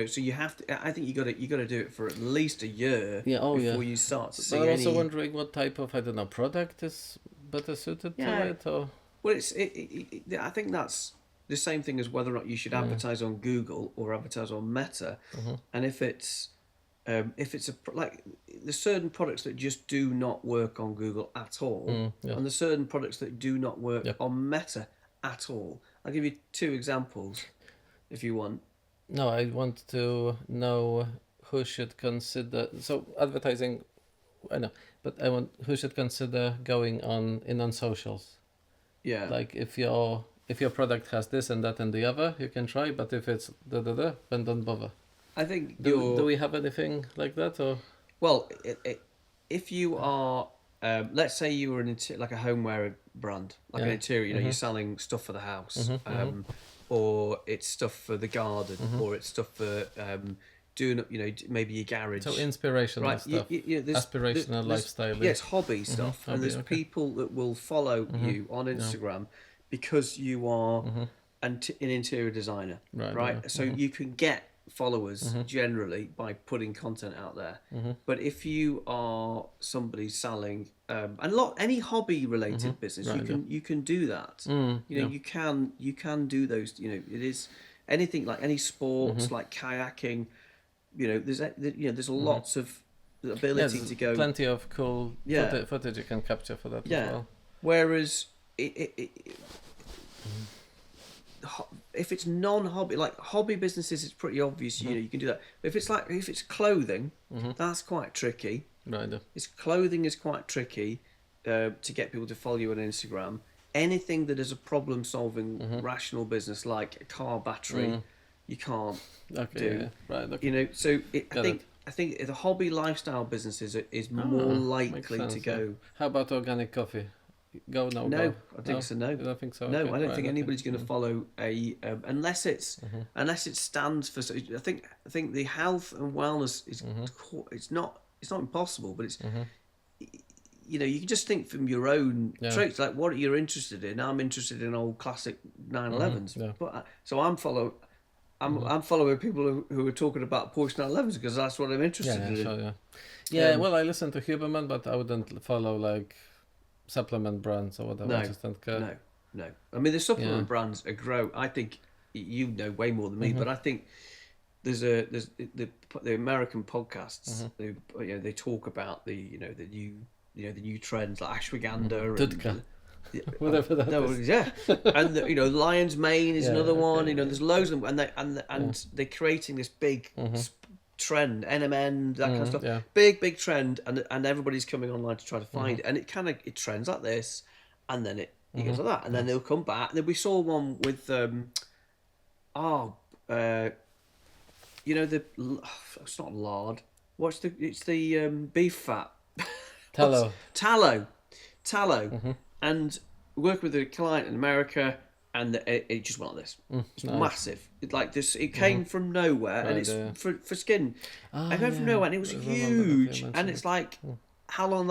So you have to. I think you got to do it for at least a year before you start to see But I'm any. also wondering what type of product is better suited to it, or. Well, I think that's the same thing as whether or not you should advertise on Google or advertise on Meta, and if it's like there's certain products that just do not work on Google at all, and there's certain products that do not work on Meta at all. I'll give you 2 examples, if you want. No, I want to know who should consider. So advertising, I know, but I want who should consider going on socials. Yeah. Like if your product has this and that and the other, you can try. But if it's then don't bother. I think do we have anything like that, or? Well, if you are, let's say you were like a homeware brand, like an interior, you're selling stuff for the house, or it's stuff for the garden, or it's stuff for doing, maybe your garage. So inspirational stuff, aspirational lifestyle. Yeah, it's hobby stuff, and there's people that will follow you on Instagram because you are an interior designer, right? So you can get followers generally by putting content out there, but if you are somebody selling any hobby related business, you can do that. You can do those. It is anything like any sports, like kayaking. There's lots of ability to go. Plenty of cool footage you can capture for that as well. Whereas if it's non-hobby, like hobby businesses, it's pretty obvious. You can do that. But if it's clothing, that's quite tricky. Right. Clothing is quite tricky to get people to follow you on Instagram. Anything that is a problem-solving, rational business, like a car battery, you can't do. Yeah. Right. Okay. So I think the hobby lifestyle businesses is more likely to go. Yeah. How about organic coffee? Go no. No, I think so. No, I don't think so. No, okay. I don't think anybody's going to follow a unless it stands for. I think the health and wellness is it's not impossible, but it's you can just think from your own traits, like what you're interested in. I'm interested in old classic 911s, but so I'm following people who are talking about Porsche 911s because that's what I'm interested in. Sure, yeah. Well, I listen to Huberman, but I wouldn't follow like supplement brands or whatever. I just don't care. No. I mean, the supplement brands are grow. I think you know way more than me, but I think there's the American podcasts. They talk about the new trends like ashwagandha and whatever that is. Yeah, and lion's mane is another one. There's loads of them, and they're creating this big trend, NMN, that kind of stuff. Yeah. Big trend, and everybody's coming online to try to find it, and it trends like this, and then it goes like that, and then they'll come back. And then we saw one with it's not lard. It's the beef fat. Tallow. And work with a client in America, and it just went like this. It's massive. It's like this. It came from nowhere, and it's for skin. It came from nowhere, and it was huge. And it's like, how long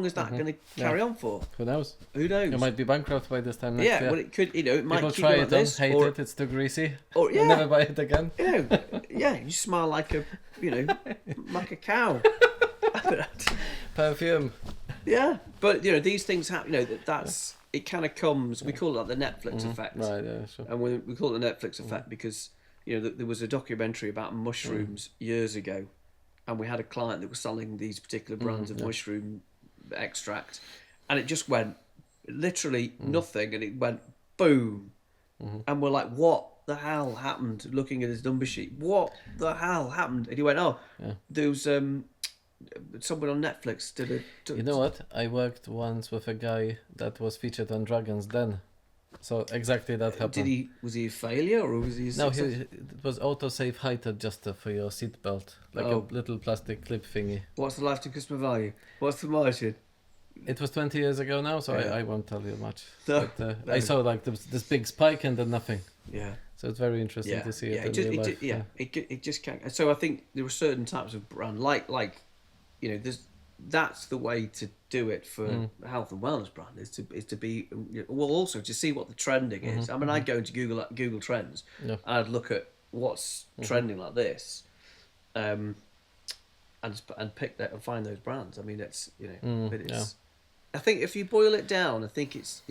is that going to carry on for? Who knows? It might be bankrupt by this time next year. Well, it could. It might people keep try like it, this, hate it. It's too greasy. Or never buy it again. You smell like like a cow. Perfume. Yeah, but these things happen. That's it. Kind of comes. We call it like the Netflix effect. Right. Yeah. Sure. And we call it the Netflix effect because there was a documentary about mushrooms years ago, and we had a client that was selling these particular brands of mushroom extract, and it just went literally nothing, and it went boom, and we're like, what the hell happened? Looking at his number sheet, what the hell happened? And he went, there was someone on Netflix did it. You know what? I worked once with a guy that was featured on Dragon's Den. So exactly that happened. Was he a failure or was he? No, it was autosave height adjuster for your seatbelt, like a little plastic clip thingy. What's the lifetime customer value? What's the margin? It was 20 years ago now, so I won't tell you much. No, but I saw like this big spike and then nothing. Yeah. So it's very interesting to see it. It just can't. So I think there were certain types of brand, like there's that's the way to do it for a health and wellness brand is to be, well, also to see what the trending is. I mean, I'd go into Google Trends, Yeah. and I'd look at what's trending like this, and pick that and find those brands. I mean, it's but it's. I think if you boil it down, I think it's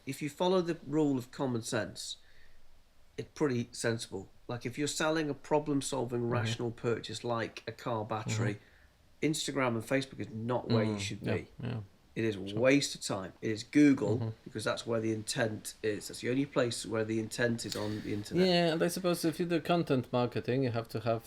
if you follow the rule of common sense, it's pretty sensible. Like if you're selling a problem-solving, rational purchase like a car battery, Instagram and Facebook is not where you should be. Yeah. It is a waste of time. It is Google because that's where the intent is. That's the only place where the intent is on the internet. Yeah, and I suppose if you do content marketing, you have to have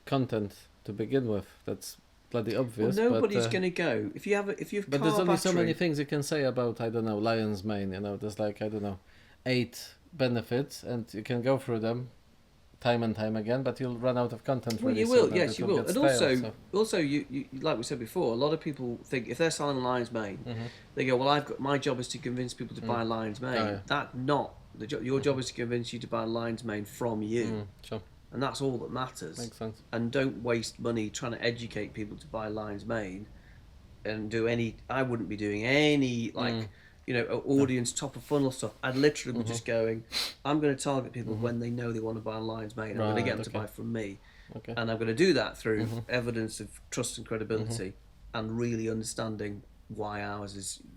content to begin with. That's bloody obvious. Well, nobody's going to go if you have But there's only so many things you can say about, I don't know, lion's mane. There's like, I don't know, 8 benefits, and you can go through them time and time again, but you'll run out of content. Well, you will, yes, you will. And also, you like we said before, a lot of people think if they're selling lion's mane, they go, well, my job is to convince people to buy lion's mane. Oh, yeah. That's not your job is to convince you to buy lion's mane from you. Sure. And that's all that matters. Makes sense. And don't waste money trying to educate people to buy lion's mane, and I wouldn't be doing any audience top of funnel stuff. I'd literally be just going, I'm going to target people when they know they want to buy lion's mane. I'm going to get them to buy from me. Okay. And I'm going to do that through evidence of trust and credibility and really understanding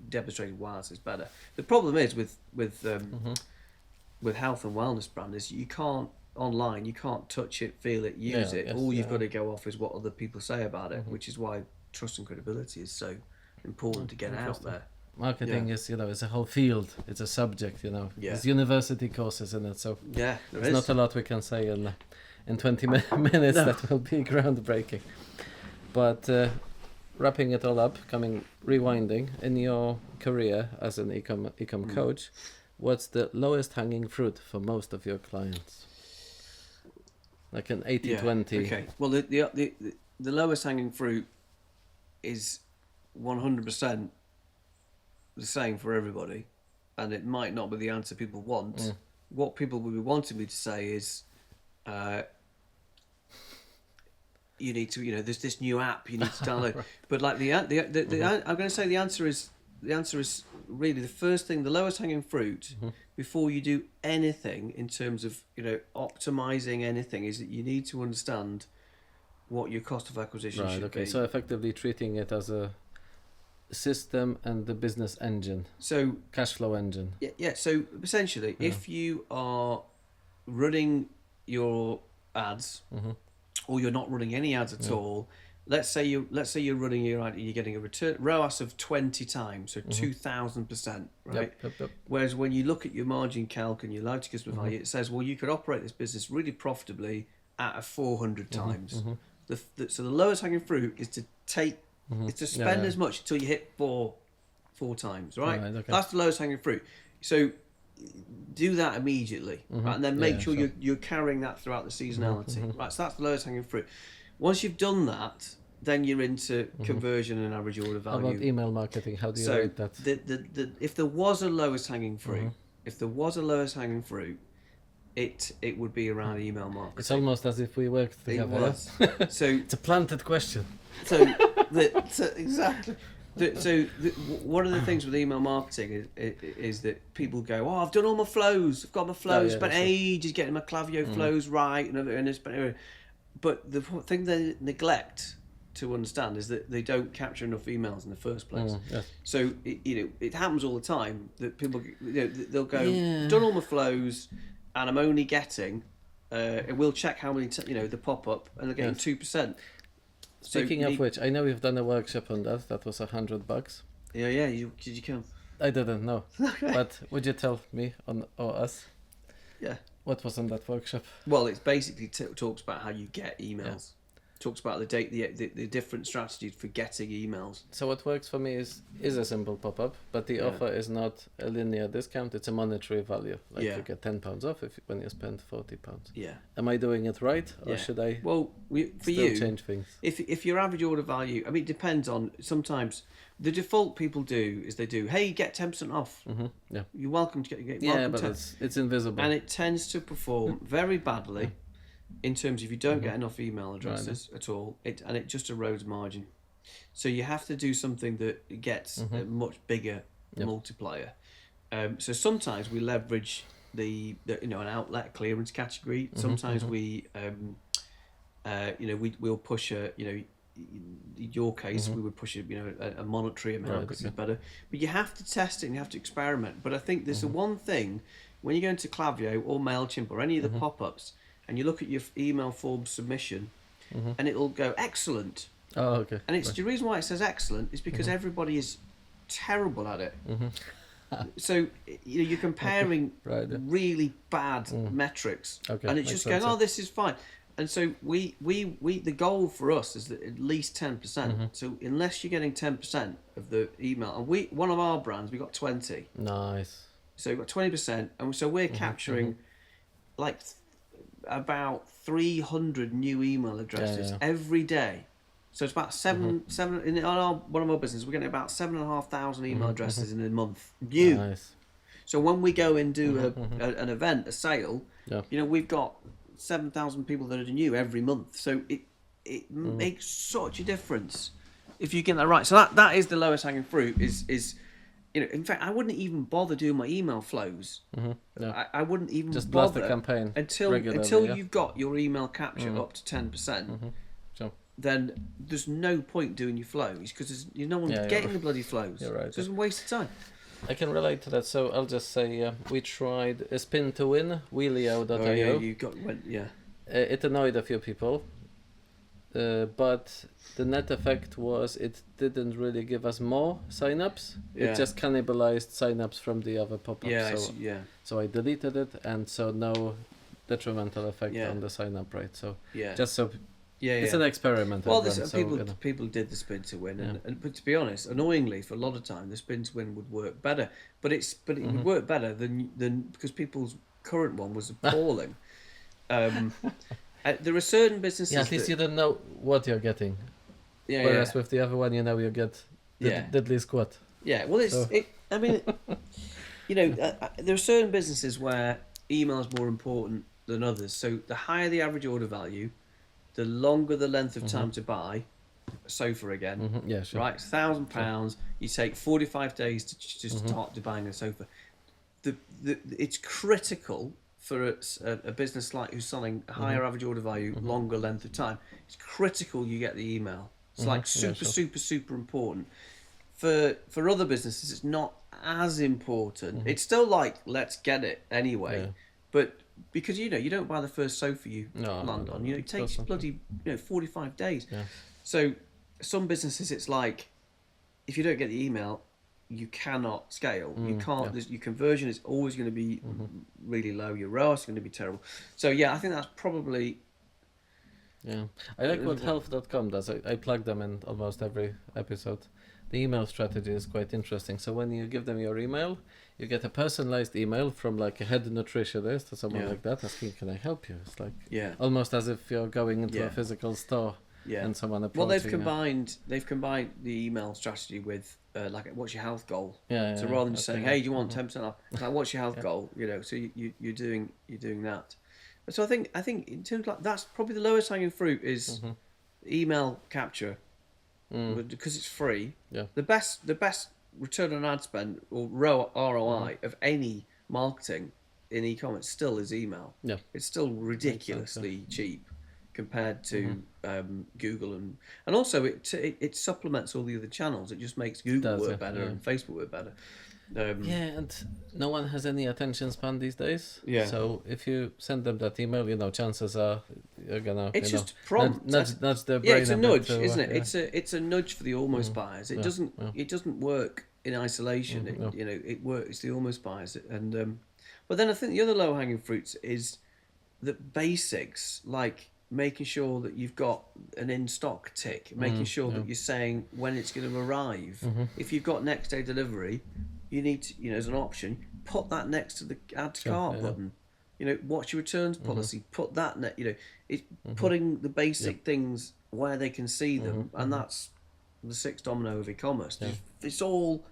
demonstrating why ours is better. The problem is with health and wellness brand is you can't touch it, feel it, use it. All you've got to go off is what other people say about it, which is why trust and credibility is so important to get out there. Marketing is, it's a whole field. It's a subject, Yeah. There's university courses in it, so there's not a lot we can say in 20 minutes that will be groundbreaking. But wrapping it all up, rewinding, in your career as an ecom coach, what's the lowest hanging fruit for most of your clients? Like an 80-20. Okay. Well, the lowest hanging fruit is 100% the same for everybody, and it might not be the answer people want. What people will be wanting me to say is, you need to, there's this new app you need to download. Right. But like I'm going to say the answer is really the first thing, the lowest hanging fruit before you do anything in terms of optimizing anything is that you need to understand what your cost of acquisition should be. So effectively treating it as a system and the business engine, so cash flow engine. So essentially, if you are running your ads or you're not running any ads at all, let's say you're running your ad and you're getting a return ROAS of 20 times, so 2,000%, right? Yep. Whereas when you look at your margin calc and your lifetime customer value, it says, well, you could operate this business really profitably at a 400 times. So the lowest hanging fruit is to spend as much until you hit four times, right? Okay. That's the lowest hanging fruit. So do that immediately, right? And then make sure you're carrying that throughout the seasonality, right? So that's the lowest hanging fruit. Once you've done that, then you're into conversion and average order value. How about email marketing? How do you rate that? If there was a lowest hanging fruit, it would be around email marketing. It's almost as if we worked together. It was. So it's a planted question. Exactly. One of the things with email marketing is that people go, I've done all my flows, I've got my flows, spent ages getting my Klaviyo flows right, but the thing they neglect to understand is that they don't capture enough emails in the first place. So it happens all the time that people they'll go, done all my flows, and I'm only getting, and we'll check how many the pop up, and they're getting 2%. Speaking of which, I know we've done a workshop on that. That was $100. Yeah. Did you come? I didn't know. Okay. But would you tell me or us? Yeah. What was on that workshop? Well, it's basically talks about how you get emails. Talks about the different strategies for getting emails. So what works for me is a simple pop-up, but the offer is not a linear discount, it's a monetary value. Like you get £10 off when you spend £40. Yeah. Am I doing it right, or should I change things? If your average order value, I mean, it depends on, sometimes the default people do is they do, hey, get 10% off. Yeah. You're welcome to get but it's invisible. And it tends to perform very badly. In terms of you don't get enough email addresses at all, it just erodes margin. So you have to do something that gets a much bigger multiplier. So sometimes we leverage the an outlet clearance category. Sometimes we we'll push in your case we would push a monetary amount because it's better. But you have to test it and you have to experiment. But I think there's the one thing when you go into Klaviyo or MailChimp or any of the pop-ups and you look at your email form submission and it'll go excellent. Oh, okay. And it's the reason why it says excellent is because everybody is terrible at it. So you're comparing really bad metrics, and it's just going, oh, this is fine. And so we the goal for us is that at least 10%. So unless you're getting 10% of the email, and one of our brands we got 20. Nice. So we've got 20%, and so we're capturing like about 300 new email addresses every day. So it's about seven in one of our businesses. We're getting about 7,500 email addresses in a month new. Nice. So when we go and do an event, a sale, we've got 7,000 people that are new every month. So it makes such a difference if you get that right. So that is the lowest hanging fruit. Is in fact, I wouldn't even bother doing my email flows. I wouldn't even just bother blast the campaign until you've got your email capture up to 10%. Sure. Then there's no point doing your flows because no one's getting the bloody flows. You're right. So it's a waste of time. I can relate to that. So I'll just say we tried a spin to win, wheelio.io. Oh, yeah, you went. It annoyed a few people, but the net effect was it didn't really give us more signups. It just cannibalized signups from the other pop-ups. So I deleted it, and so no detrimental effect on the sign-up rate. So just so. It's an experiment. Well, people did the spin to win, but to be honest, annoyingly, for a lot of time, the spin to win would work better. But it would work better than because people's current one was appalling. There are certain businesses. Yeah, at least you don't know what you're getting. Whereas with the other one, you know you get diddly squat. Yeah, well, I mean, there are certain businesses where email is more important than others. So the higher the average order value, the longer the length of time to buy a sofa again. Yeah, sure. Right, £1,000. You take 45 days to just start to buying a sofa. It's critical for a business like who's selling a higher average order value, longer length of time. It's critical you get the email. It's like super important. For other businesses, it's not as important. It's still like let's get it anyway, but. Because you don't buy the first sofa you land on. It takes bloody 45 days. Yeah. So some businesses it's like if you don't get the email, you cannot scale. You can't. Your conversion is always going to be really low. Your ROAS is going to be terrible. So I think that's probably. Yeah, I like what health.com does. I plug them in almost every episode. The email strategy is quite interesting. So when you give them your email, you get a personalized email from like a head nutritionist or someone like that asking, "Can I help you?" It's like almost as if you're going into a physical store and someone approaching. Well, they've combined the email strategy with like what's your health goal. So rather than just saying, "Hey, do you want 10% off?" It's like what's your health goal? So you're doing that. So I think in terms of like that's probably the lowest hanging fruit is email capture. Because it's free. The best return on ad spend or ROI of any marketing in e-commerce still is email. It's still ridiculously cheap compared to Google and also it supplements all the other channels. It just makes Google work better and Facebook work better. And no one has any attention span these days. So if you send them that email, chances are you're gonna. It's just a prompt. Nudge their brain. It's a nudge, isn't it? It's a nudge for the almost buyers. It doesn't work in isolation. It works. It's the almost buyers, and but then I think the other low hanging fruits is the basics like making sure that you've got an in-stock tick, making sure that you're saying when it's going to arrive. If you've got next day delivery, you need to, as an option, put that next to the add to cart button. What's your returns policy? Put that, it's putting the basic things where they can see them, and that's the sixth domino of e-commerce. It's all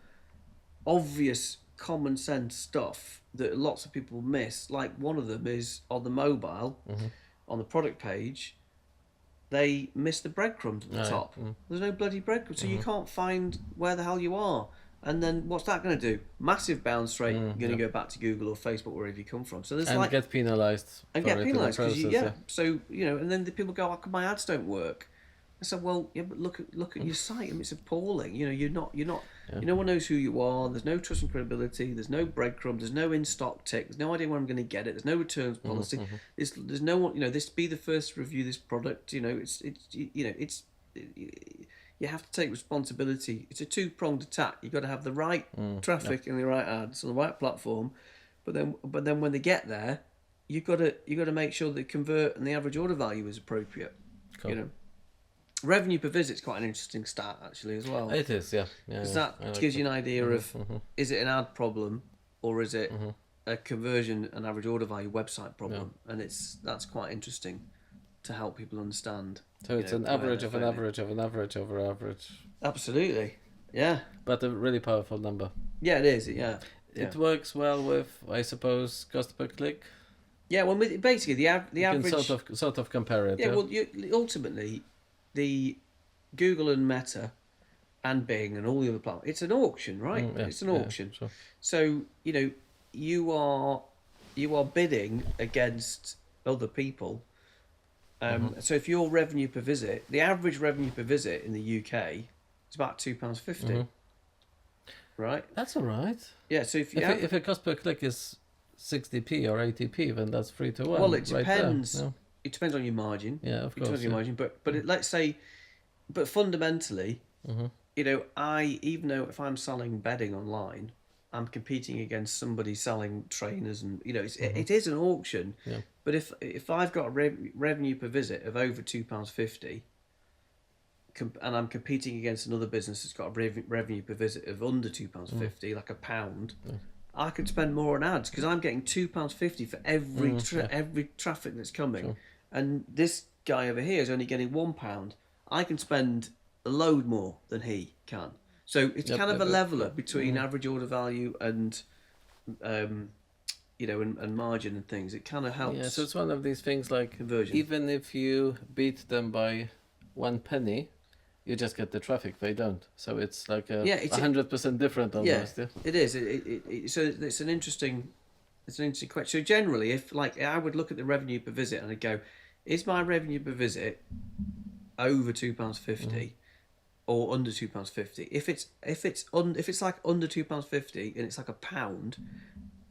obvious, common sense stuff that lots of people miss. Like one of them is on the mobile, on the product page, they miss the breadcrumbs at the top. There's no bloody breadcrumbs, so you can't find where the hell you are. And then what's that going to do? Massive bounce rate. You're going to go back to Google or Facebook, wherever you come from. So there's and get penalised. And get penalised because So and then the people go, "How come my ads don't work?" I said, "Well, yeah, but look at your site. I mean, it's appalling. You're not. No one knows who you are. There's no trust and credibility. There's no breadcrumbs. There's no in-stock tick. There's no idea where I'm going to get it. There's no returns policy. There's no one. This be the first to review this product. You have to take responsibility. It's a two-pronged attack. You've got to have the right traffic and the right ads on the right platform, but then when they get there, you've got to make sure they convert and the average order value is appropriate. Cool. Revenue per visit is quite an interesting stat actually as well. It is, yeah. Because that gives you an idea of is it an ad problem or is it a conversion and average order value website problem, and that's quite interesting to help people understand. So it's an average of an average of an average over average. Absolutely, yeah. But a really powerful number. Yeah, it is. Yeah, it works well with, I suppose, cost per click. Yeah, well, basically the average. You can sort of compare it. Yeah, well, ultimately, the Google and Meta, and Bing and all the other platforms, it's an auction, right? It's an auction. Sure. So you are bidding against other people. So if your revenue per visit, the average revenue per visit in the UK is about £2.50, right? That's all right. Yeah. So if a cost per click is 60p or 80p, then that's 3 to 1. Well, it depends. Right. It depends on your margin. Yeah, of course. It depends on your margin, but let's say, but fundamentally, even though if I'm selling bedding online, I'm competing against somebody selling trainers, and it is an auction. Yeah. But if I've got a revenue per visit of over £2.50, and I'm competing against another business that's got a revenue per visit of under £2.50, like £1, I could spend more on ads because I'm getting £2.50 for every traffic that's coming, sure. And this guy over here is only getting £1. I can spend a load more than he can. So it's kind of a leveler between average order value and and margin and things. It kind of helps. Yeah, so it's one of these things like conversion. Even if you beat them by 1 penny, you just get the traffic. They don't. So it's like 100% different almost. Yeah, it is. So it's an interesting question. So generally, if I would look at the revenue per visit and I'd go, is my revenue per visit over £2.50 or under £2.50? If it's like under £2.50 and it's like £1,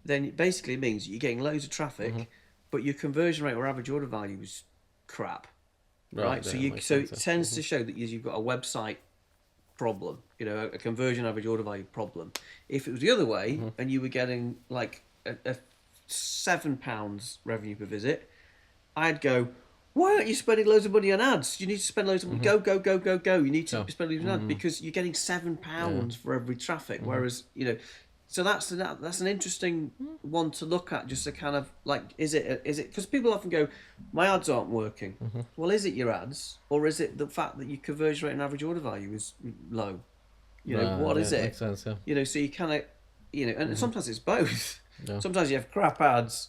then it basically means you're getting loads of traffic, but your conversion rate or average order value is crap. Right, so it tends to show that you've got a website problem, a conversion average order value problem. If it was the other way and you were getting like a £7 revenue per visit, I'd go, why aren't you spending loads of money on ads? You need to spend loads of money. Go. You need to spend loads of money on ads because you're getting £7 for every traffic. Whereas so that's an interesting one to look at, just to kind of like, is it because people often go, my ads aren't working. Well, is it your ads, or is it the fact that your conversion rate and average order value is low? What is it? Makes sense, yeah. So you kind of, and sometimes it's both. Yeah. Sometimes you have crap ads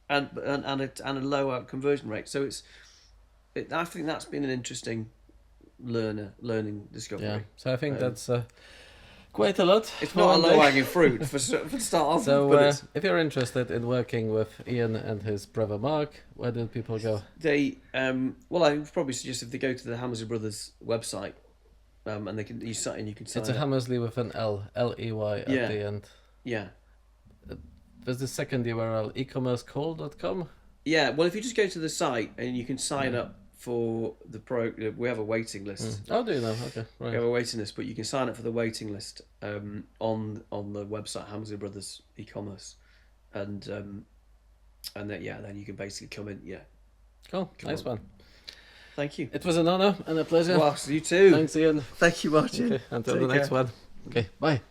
and a lower conversion rate. So I think that's been an interesting learning discovery. Yeah. So I think that's quite a lot. It's not a low-hanging fruit for start off. So if you're interested in working with Ian and his brother Mark, where do people go? They I would probably suggest if they go to the Hammersley Brothers website, and you sign up. It's a Hammersley with an L-E-Y at the end. Yeah. There's the second URL, ecommercecall.com. Yeah, well, if you just go to the site and you can sign up for the we have a waiting list. Oh, do you know? Okay, right. We have a waiting list, but you can sign up for the waiting list on the website Hamsley Brothers Ecommerce, and then you can basically come in. Yeah. Cool. Nice one. Thank you. It was an honour and a pleasure. Well, you too. Thanks, Ian. Thank you, Martin. Okay, until the next one. Okay, bye.